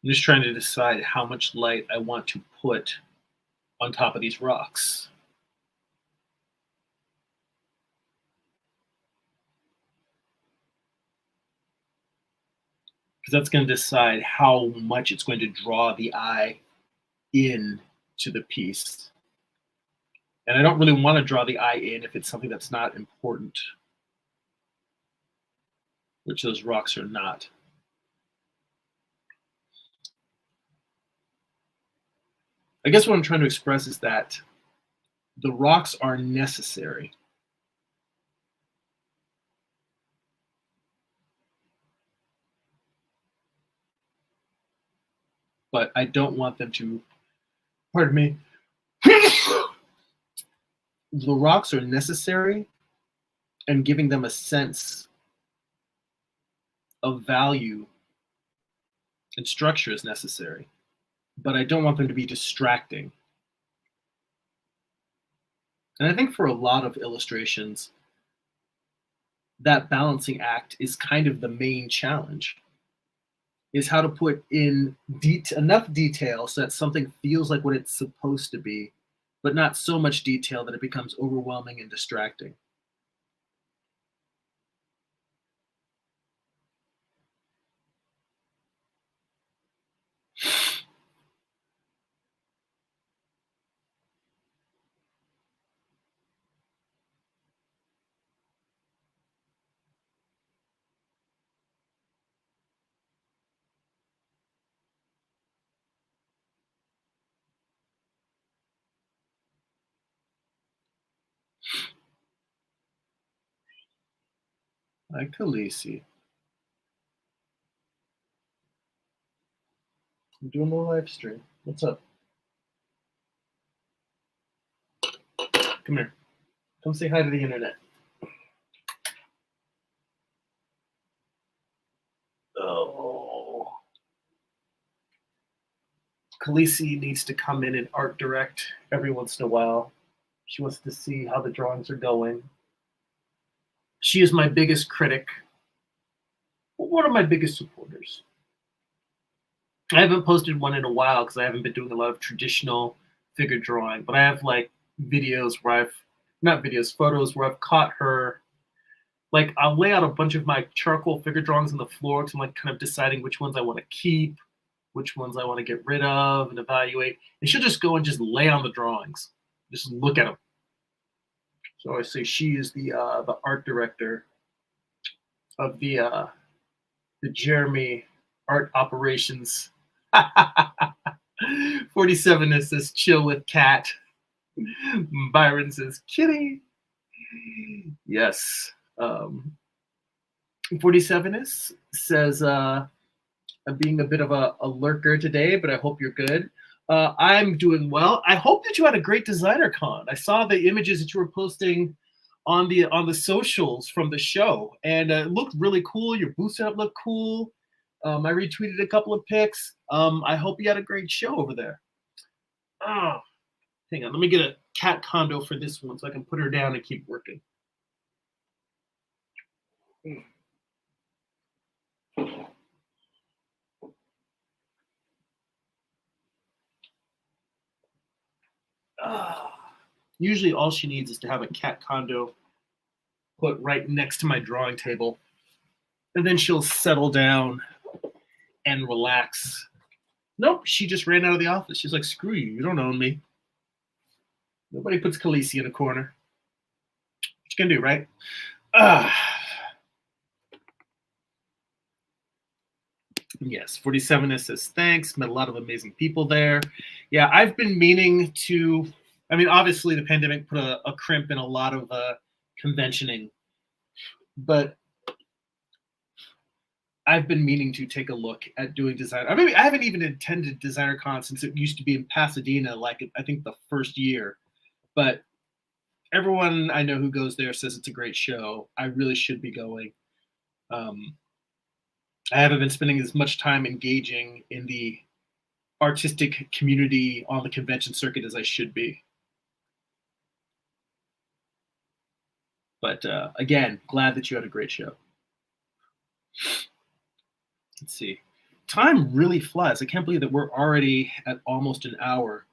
I'm just trying to decide how much light I want to put on top of these rocks. Because that's going to decide how much it's going to draw the eye in to the piece. And I don't really want to draw the eye in if it's something that's not important, which those rocks are not. I guess what I'm trying to express is that the rocks are necessary. But I don't want them to, pardon me, the rocks are necessary, and giving them a sense of value and structure is necessary. But I don't want them to be distracting. And I think for a lot of illustrations, that balancing act is kind of the main challenge, is how to put in enough detail so that something feels like what it's supposed to be, but not so much detail that it becomes overwhelming and distracting. Like Khaleesi. I'm doing a live stream. What's up? Come here. Come say hi to the internet. Oh. Khaleesi needs to come in and art direct every once in a while. She wants to see how the drawings are going. She is my biggest critic, one of my biggest supporters. I haven't posted one in a while because I haven't been doing a lot of traditional figure drawing, but I have like videos where photos where I've caught her. Like I'll lay out a bunch of my charcoal figure drawings on the floor because I'm like kind of deciding which ones I want to keep, which ones I want to get rid of and evaluate. And she'll just go and just lay on the drawings, just look at them. So I say she is the art director of the Jeremy art operations. 47 says chill with cat. Byron says kitty. Yes. 47 says I'm being a bit of a lurker today, but I hope you're good. I'm doing well. I hope that you had a great designer con. I saw the images that you were posting on the socials from the show, and it looked really cool. Your booth setup looked cool. I retweeted a couple of pics. I hope you had a great show over there. Oh, hang on. Let me get a cat condo for this one so I can put her down and keep working. Usually all she needs is to have a cat condo put right next to my drawing table, and then she'll settle down and relax. Nope, she just ran out of the office. She's like, screw you, you don't own me. Nobody puts Khaleesi in a corner. What you gonna do, right? Yes, 47 says thanks. Met a lot of amazing people there. Yeah, I've been meaning to. I mean, obviously the pandemic put a crimp in a lot of conventioning, but I've been meaning to take a look at doing design. I mean, I haven't even attended Designer Con since it used to be in Pasadena, like I think the first year. But everyone I know who goes there says it's a great show. I really should be going. I haven't been spending as much time engaging in the artistic community on the convention circuit as I should be. But again, glad that you had a great show. Let's see. Time really flies. I can't believe that we're already at almost an hour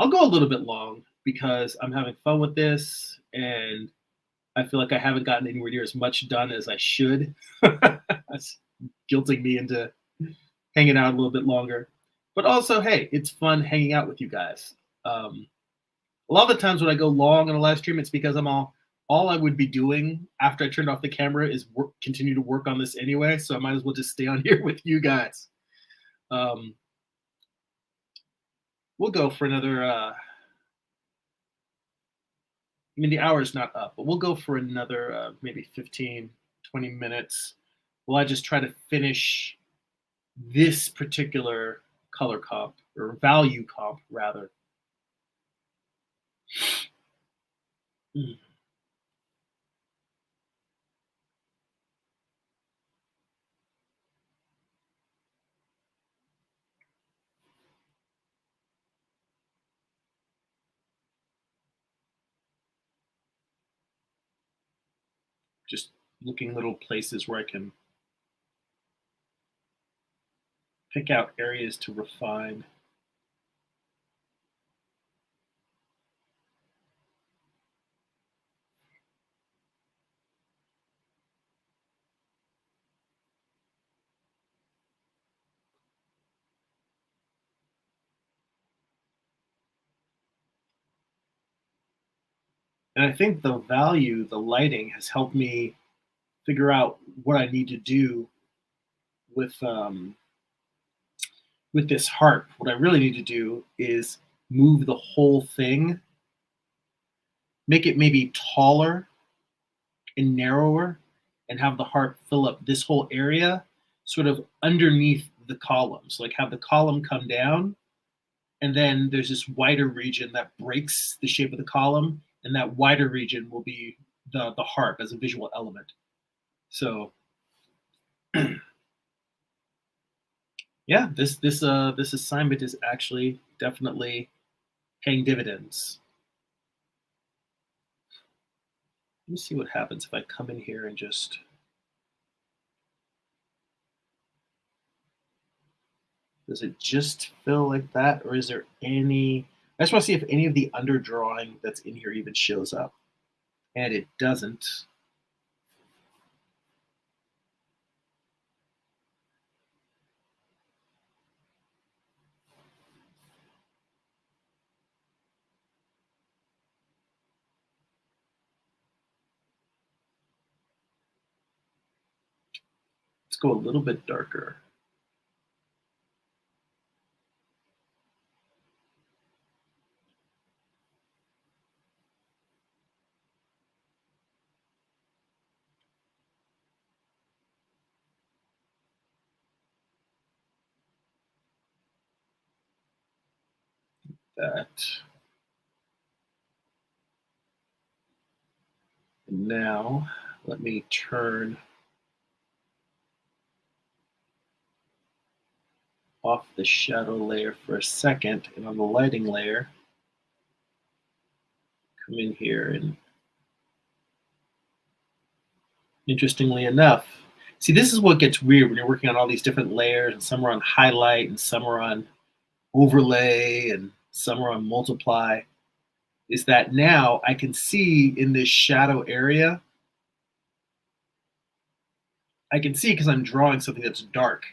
I'll go a little bit long because I'm having fun with this and I feel like I haven't gotten anywhere near as much done as I should. That's guilting me into hanging out a little bit longer. But also, hey, it's fun hanging out with you guys. Um, a lot of the times when I go long on a live stream, it's because all I would be doing after I turned off the camera is continue to work on this anyway. So I might as well just stay on here with you guys. Um, we'll go for another. I mean, the hour is not up, but we'll go for another maybe 15, 20 minutes. Will I just try to finish this particular color comp or value comp rather? Mm. Just looking little places where I can pick out areas to refine. And I think the value, the lighting has helped me figure out what I need to do with with this harp. What I really need to do is move the whole thing, make it maybe taller and narrower, and have the harp fill up this whole area sort of underneath the columns. Like have the column come down, and then there's this wider region that breaks the shape of the column, and that wider region will be the harp as a visual element. So yeah, this assignment is actually definitely paying dividends. Let me see what happens if I come in here and just. Does it just fill like that, or is there any? I just want to see if any of the underdrawing that's in here even shows up, and it doesn't. Let's go a little bit darker. That. And now let me turn off the shadow layer for a second, and on the lighting layer, come in here and interestingly enough, see, this is what gets weird when you're working on all these different layers, and some are on highlight, and some are on overlay, and some are on multiply. Is that now I can see in this shadow area, I can see because I'm drawing something that's dark.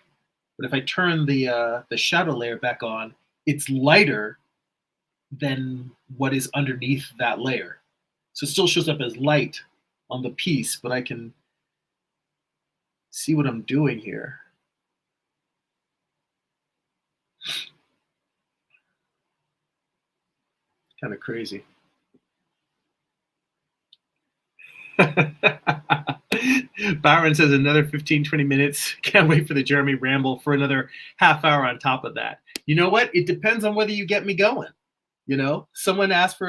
But if I turn the shadow layer back on, it's lighter than what is underneath that layer. So it still shows up as light on the piece, but I can see what I'm doing here. Kind of crazy. Byron says another 15, 20 minutes. Can't wait for the Jeremy ramble for another half hour on top of that. You know what? It depends on whether you get me going. You know, someone asks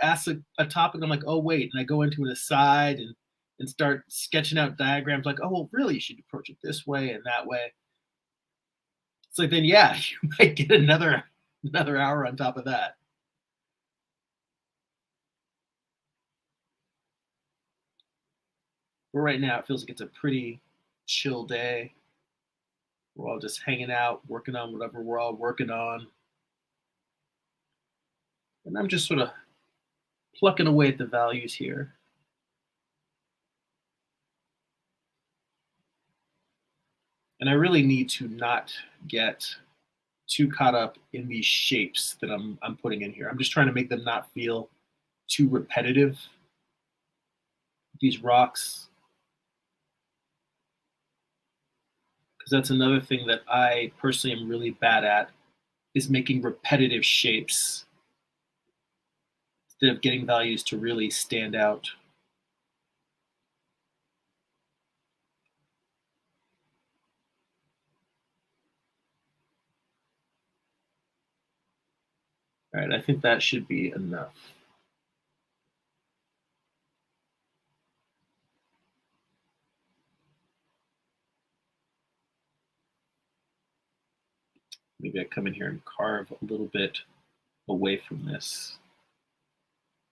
asks a topic. I'm like, oh wait, and I go into an aside and start sketching out diagrams. Like, oh well, really, you should approach it this way and that way. It's like then yeah, you might get another hour on top of that. But right now, it feels like it's a pretty chill day. We're all just hanging out, working on whatever we're all working on. And I'm just sort of plucking away at the values here. And I really need to not get too caught up in these shapes that I'm putting in here. I'm just trying to make them not feel too repetitive. These rocks, because that's another thing that I personally am really bad at, is making repetitive shapes instead of getting values to really stand out. All right, I think that should be enough. Maybe I come in here and carve a little bit away from this,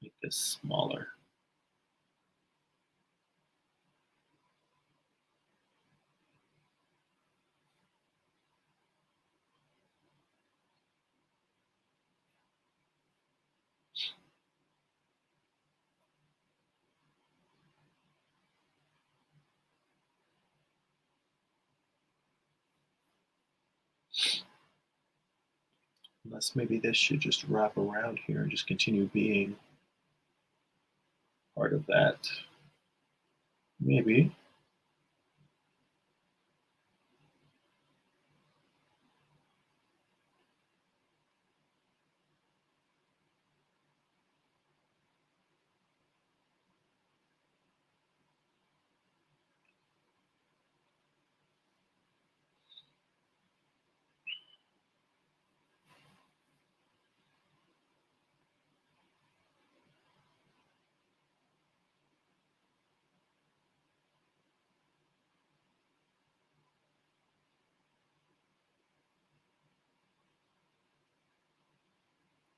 make this smaller. Unless maybe this should just wrap around here and just continue being part of that. Maybe.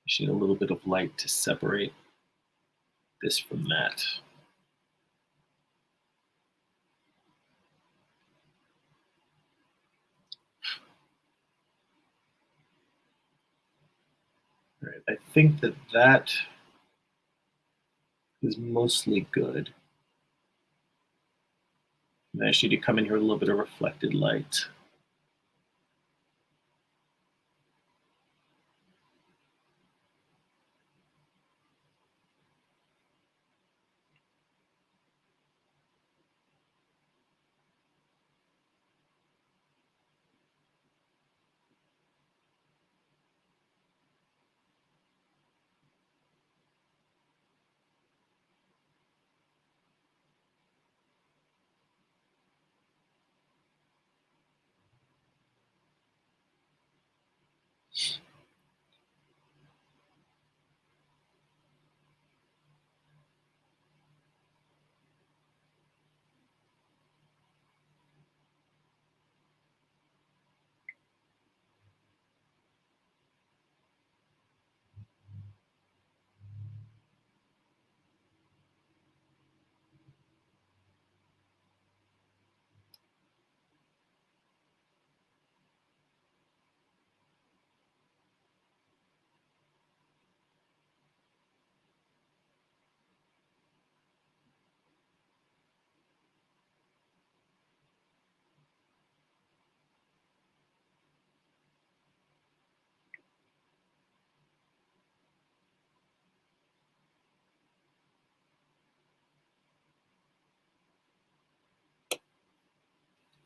Just need a little bit of light to separate this from that. All right, I think that that is mostly good. And I just need to come in here with a little bit of reflected light.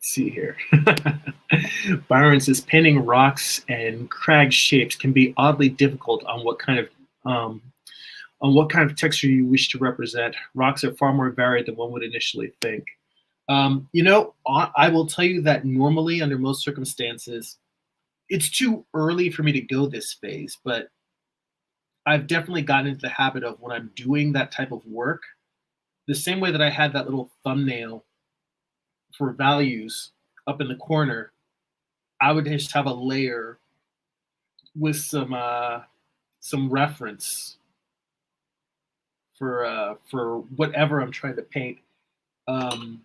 See here. Byron says painting rocks and crag shapes can be oddly difficult um, on what kind of texture you wish to represent. Rocks are far more varied than one would initially think. I will tell you that normally, under most circumstances, it's too early for me to go this phase, but I've definitely gotten into the habit of when I'm doing that type of work, the same way that I had that little thumbnail for values up in the corner, I would just have a layer with some reference for whatever I'm trying to paint. Um,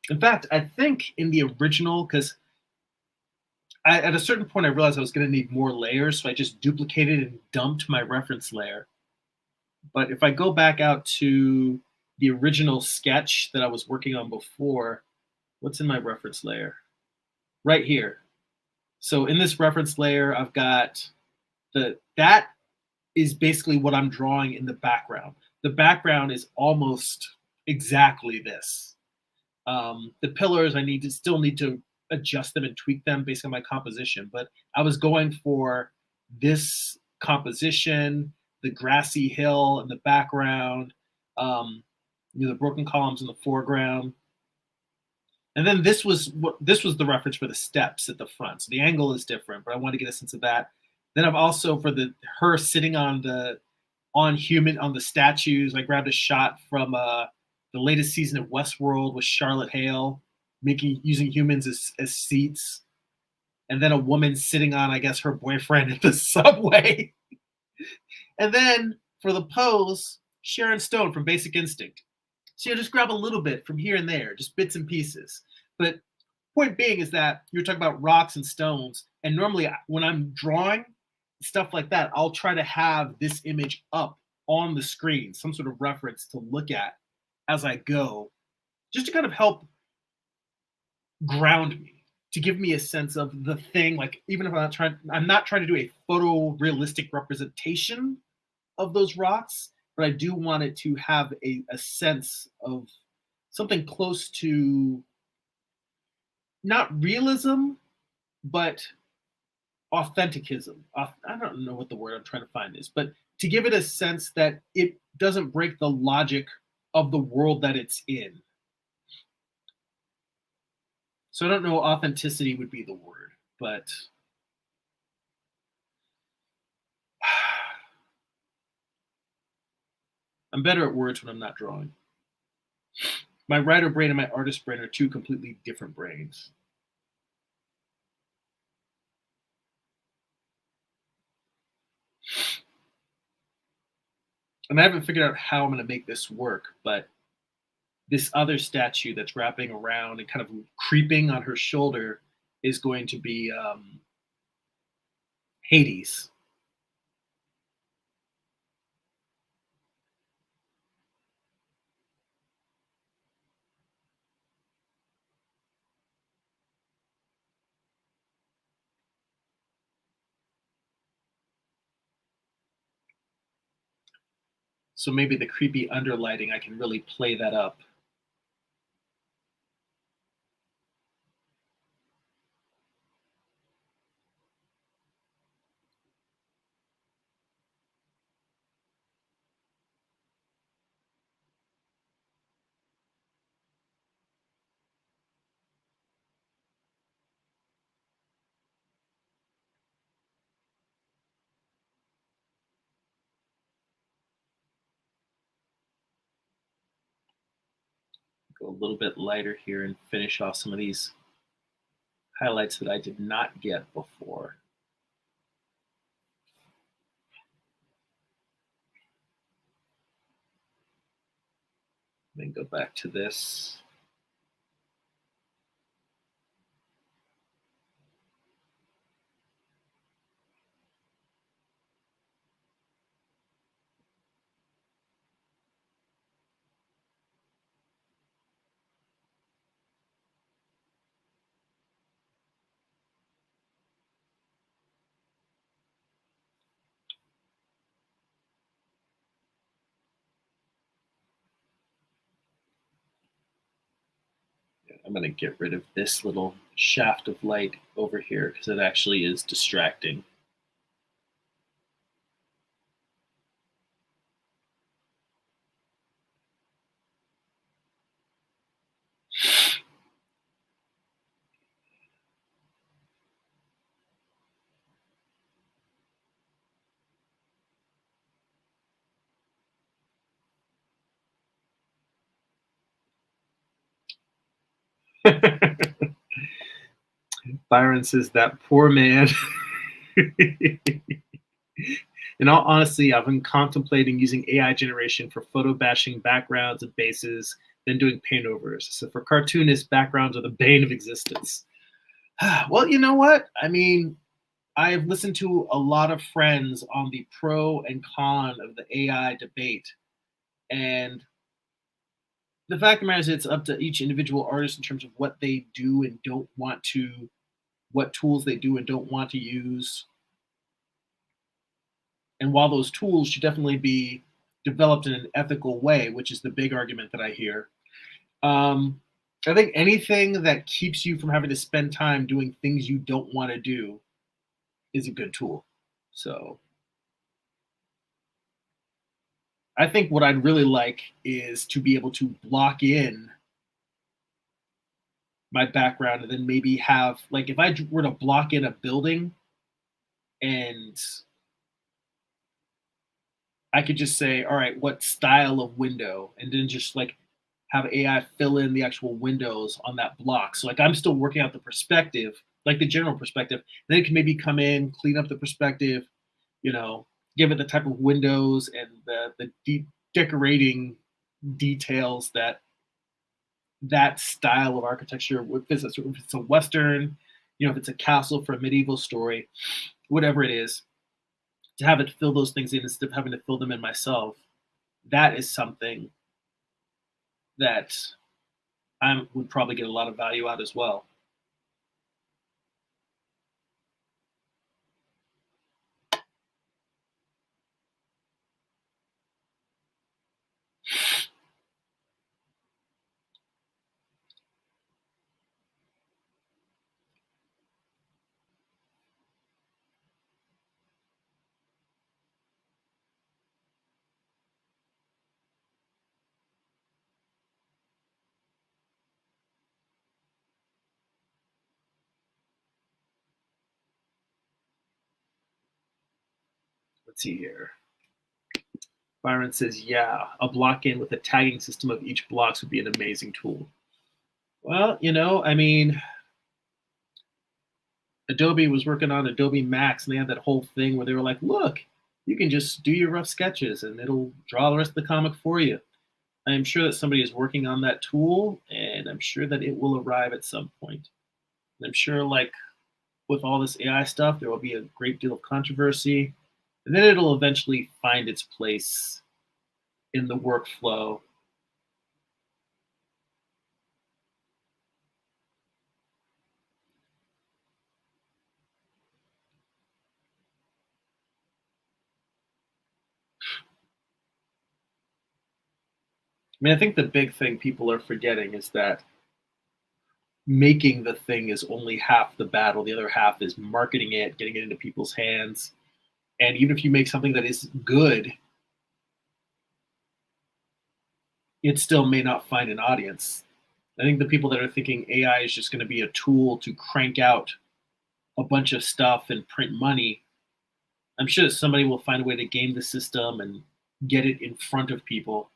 in fact, I think in the original, because at a certain point, I realized I was going to need more layers, so I just duplicated and dumped my reference layer. But if I go back out to the original sketch that I was working on before, what's in my reference layer? Right here. So in this reference layer, I've got that is basically what I'm drawing in the background. The background is almost exactly this. The pillars, I still need to adjust them and tweak them based on my composition. But I was going for this composition, the grassy hill in the background, um, the broken columns in the foreground. And then this was the reference for the steps at the front. So the angle is different, but I want to get a sense of that. Then I've also for her sitting on the statues. I grabbed a shot from the latest season of Westworld with Charlotte Hale, using humans as seats, and then a woman sitting on, I guess, her boyfriend at the subway. And then for the pose, Sharon Stone from Basic Instinct. So you just grab a little bit from here and there, just bits and pieces. But point being is that you're talking about rocks and stones, and normally when I'm drawing stuff like that, I'll try to have this image up on the screen, some sort of reference to look at as I go, just to kind of help ground me, to give me a sense of the thing. Like even if I'm not trying to do a photorealistic representation of those rocks, but I do want it to have a sense of something close to not realism, but authenticism. I don't know what the word I'm trying to find is, but to give it a sense that it doesn't break the logic of the world that it's in. So I don't know, authenticity would be the word, but I'm better at words when I'm not drawing. My writer brain and my artist brain are two completely different brains. And I haven't figured out how I'm going to make this work, but this other statue that's wrapping around and kind of creeping on her shoulder is going to be Hades. So maybe the creepy underlighting, I can really play that up. Go a little bit lighter here and finish off some of these highlights that I did not get before. Then go back to this. I'm going to get rid of this little shaft of light over here because it actually is distracting. Byron says, that poor man. In all honesty, I've been contemplating using AI generation for photo bashing backgrounds and bases, then doing paint overs. So for cartoonists, backgrounds are the bane of existence. Well, you know what? I mean, I've listened to a lot of friends on the pro and con of the AI debate. And the fact of the matter is, it's up to each individual artist in terms of what they do and don't want to, what tools they do and don't want to use. And while those tools should definitely be developed in an ethical way, which is the big argument that I hear, um, I think anything that keeps you from having to spend time doing things you don't want to do is a good tool. So I think what I'd really like is to be able to block in my background and then maybe have, like, if I were to block in a building and I could just say, all right, what style of window? And then just like have AI fill in the actual windows on that block. So like I'm still working out the perspective, like the general perspective. Then it can maybe come in, clean up the perspective, you know, give it the type of windows and the deep decorating details that that style of architecture would, if it's a Western, you know, if it's a castle for a medieval story, whatever it is, to have it fill those things in instead of having to fill them in myself, that is something that I would probably get a lot of value out as well. Let's see here. Byron says, yeah, a block in with a tagging system of each blocks would be an amazing tool. Well, you know, I mean, Adobe was working on Adobe Max and they had that whole thing where they were like, look, you can just do your rough sketches and it'll draw the rest of the comic for you. I'm sure that somebody is working on that tool and I'm sure that it will arrive at some point. And I'm sure, like, with all this AI stuff, there will be a great deal of controversy and then it'll eventually find its place in the workflow. I mean, I think the big thing people are forgetting is that making the thing is only half the battle. The other half is marketing it, getting it into people's hands. And even if you make something that is good, it still may not find an audience. I think the people that are thinking AI is just going to be a tool to crank out a bunch of stuff and print money, I'm sure that somebody will find a way to game the system and get it in front of people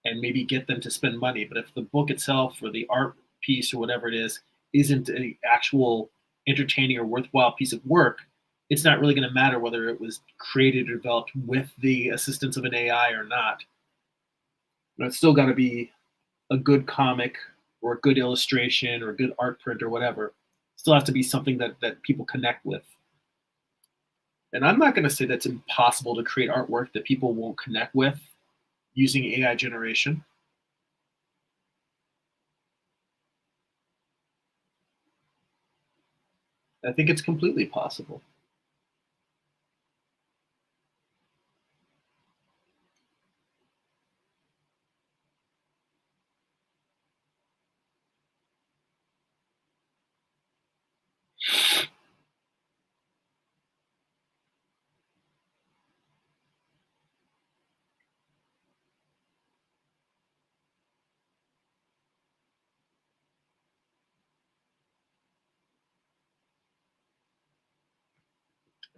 and maybe get them to spend money. But if the book itself or the art piece or whatever it is isn't an actual entertaining or worthwhile piece of work, it's not really going to matter whether it was created or developed with the assistance of an AI or not. But it's still got to be a good comic or a good illustration or a good art print or whatever. Still has to be something that people connect with. And I'm not going to say that's impossible to create artwork that people won't connect with using AI generation. I think it's completely possible.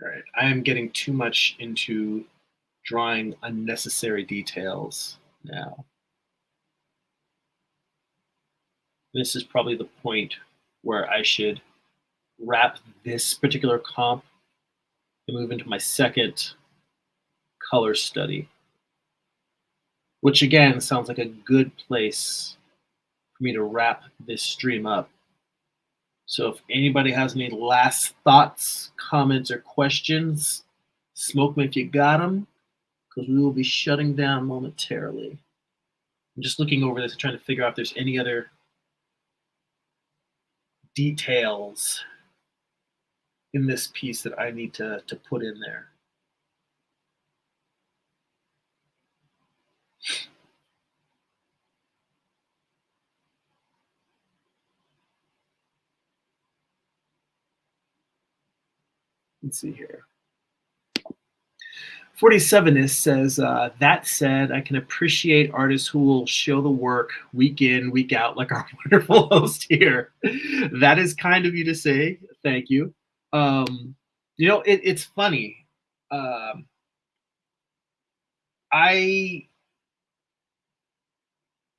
All right. I am getting too much into drawing unnecessary details now. This is probably the point where I should wrap this particular comp and move into my second color study, which again sounds like a good place for me to wrap this stream up. So if anybody has any last thoughts, comments, or questions, smoke 'em if you got them, because we will be shutting down momentarily. I'm just looking over this and trying to figure out if there's any other details in this piece that I need to put in there. Let's see here. 47 is says, that said, I can appreciate artists who will show the work week in, week out, like our wonderful host here. That is kind of you to say. Thank you. It's funny. Um, I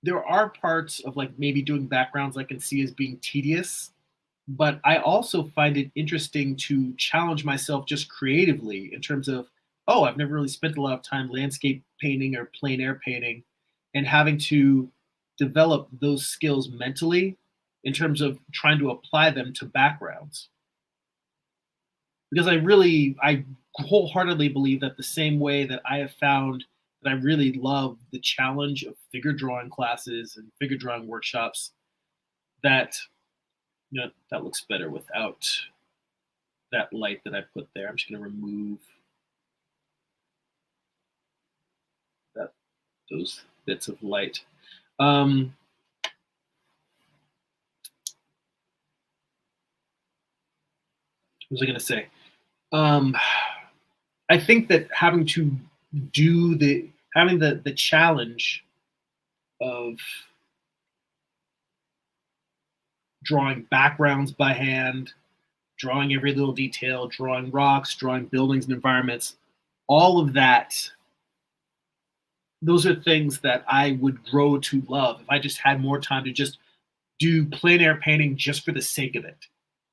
There are parts of like maybe doing backgrounds I can see as being tedious, but I also find it interesting to challenge myself just creatively in terms of, oh, I've never really spent a lot of time landscape painting or plein air painting, and having to develop those skills mentally in terms of trying to apply them to backgrounds. Because I wholeheartedly believe that the same way that I have found that I really love the challenge of figure drawing classes and figure drawing workshops, that that looks better without that light that I put there. I'm just going to remove that those bits of light. Um, what was I going to say? Um, I think that having the challenge of drawing backgrounds by hand, drawing every little detail, drawing rocks, drawing buildings and environments, all of that, those are things that I would grow to love if I just had more time to just do plein air painting just for the sake of it.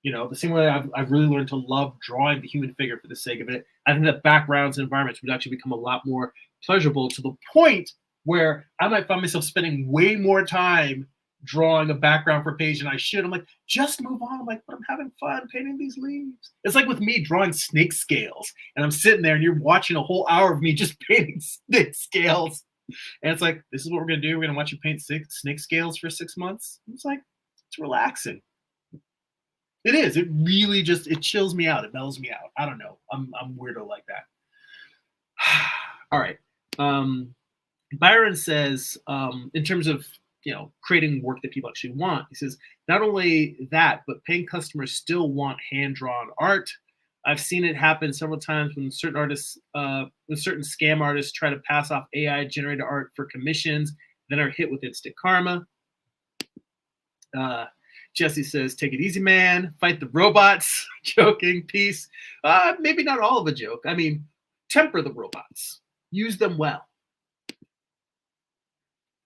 The same way I've really learned to love drawing the human figure for the sake of it. I think that backgrounds and environments would actually become a lot more pleasurable, to the point where I might find myself spending way more time drawing a background for a page than I should. I'm like, just move on. I'm like, but I'm having fun painting these leaves. It's like with me drawing snake scales, and I'm sitting there and you're watching a whole hour of me just painting snake scales. And it's like, this is what we're going to do. We're going to watch you paint snake scales for 6 months. It's like, it's relaxing. It is. It really just, it chills me out. It mellows me out. I don't know. I'm weirdo like that. All right. Byron says, in terms of creating work that people actually want, he says, not only that, but paying customers still want hand-drawn art. I've seen it happen several times when certain artists, when certain scam artists try to pass off AI generated art for commissions, then are hit with instant karma. Jesse says, take it easy, man. Fight the robots. Joking. Peace. Maybe not all of a joke. I mean, temper the robots. Use them well.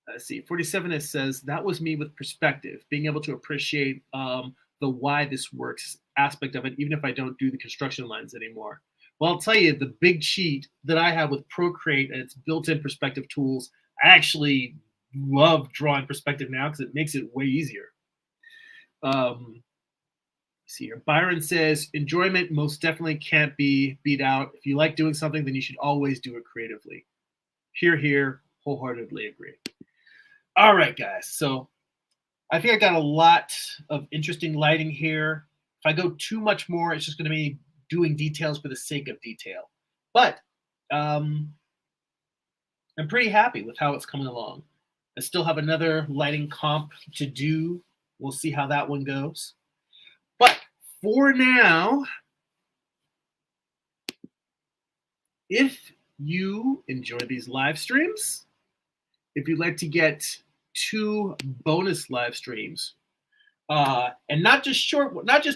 Let's see. 47 it says, that was me with perspective, being able to appreciate the why this works aspect of it, even if I don't do the construction lines anymore. Well, I'll tell you, the big cheat that I have with Procreate and its built-in perspective tools, I actually love drawing perspective now because it makes it way easier. See here. Byron says, enjoyment most definitely can't be beat out. If you like doing something, then you should always do it creatively. Here, wholeheartedly agree. All right, guys. So I think I got a lot of interesting lighting here. If I go too much more, it's just going to be doing details for the sake of detail. But I'm pretty happy with how it's coming along. I still have another lighting comp to do. We'll see how that one goes. But for now, if you enjoy these live streams, if you'd like to get 2 bonus live streams, and not just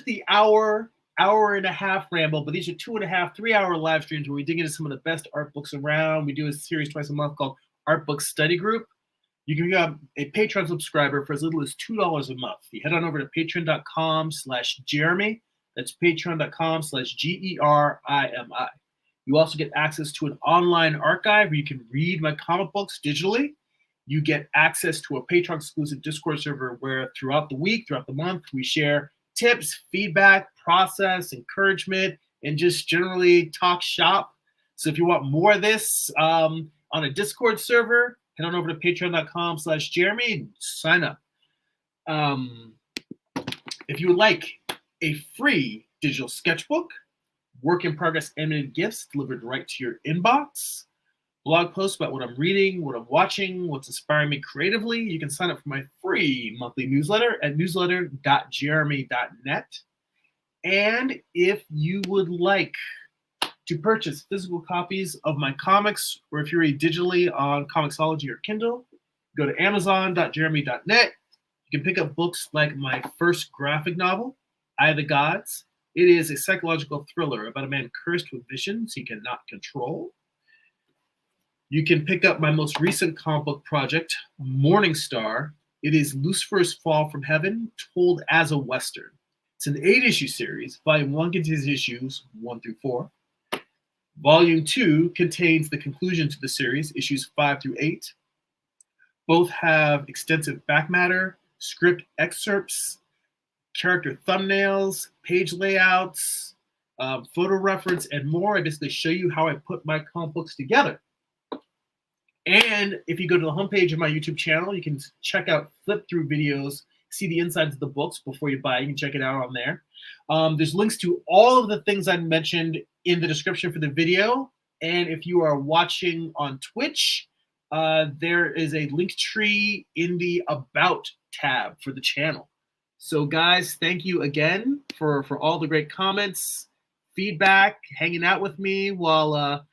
the hour and a half ramble, but these are 2.5, 3-hour live streams where we dig into some of the best art books around. We do a series twice a month called Art Book Study Group. You can become a Patreon subscriber for as little as $2 a month. You head on over to patreon.com/Jeremy. That's patreon.com/GERIMI. You also get access to an online archive where you can read my comic books digitally. You get access to a Patreon exclusive Discord server where throughout the week, throughout the month, we share tips, feedback, process, encouragement, and just generally talk shop. So if you want more of this on a Discord server, head on over to patreon.com/Jeremy and sign up. If you would like a free digital sketchbook, work in progress animated gifts delivered right to your inbox, blog posts about what I'm reading, what I'm watching, what's inspiring me creatively, you can sign up for my free monthly newsletter at newsletter.jeremy.net. And if you would like to purchase physical copies of my comics, or if you read digitally on Comixology or Kindle, go to amazon.jeremy.net. You can pick up books like my first graphic novel, Eye of the Gods. It is a psychological thriller about a man cursed with visions he cannot control. You can pick up my most recent comic book project, Morning Star. It is Lucifer's Fall from Heaven, told as a Western. It's an 8-issue series. Volume 1 contains issues 1 through 4. Volume 2 contains the conclusion to the series, issues 5 through 8. Both have extensive back matter, script excerpts, character thumbnails, page layouts, photo reference, and more. I basically show you how I put my comic books together. And if you go to the homepage of my YouTube channel, you can check out flip-through videos, see the insides of the books before you buy. You can check it out on there. There's links to all of the things I mentioned in the description for the video. And if you are watching on Twitch, there is a link tree in the About tab for the channel. So guys, thank you again for all the great comments, feedback, hanging out with me while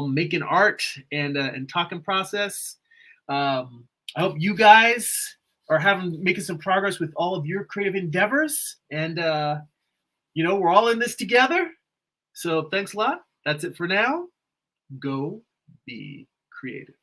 making art and talking process. I hope you guys are making some progress with all of your creative endeavors. And we're all in this together. So thanks a lot. That's it for now. Go be creative.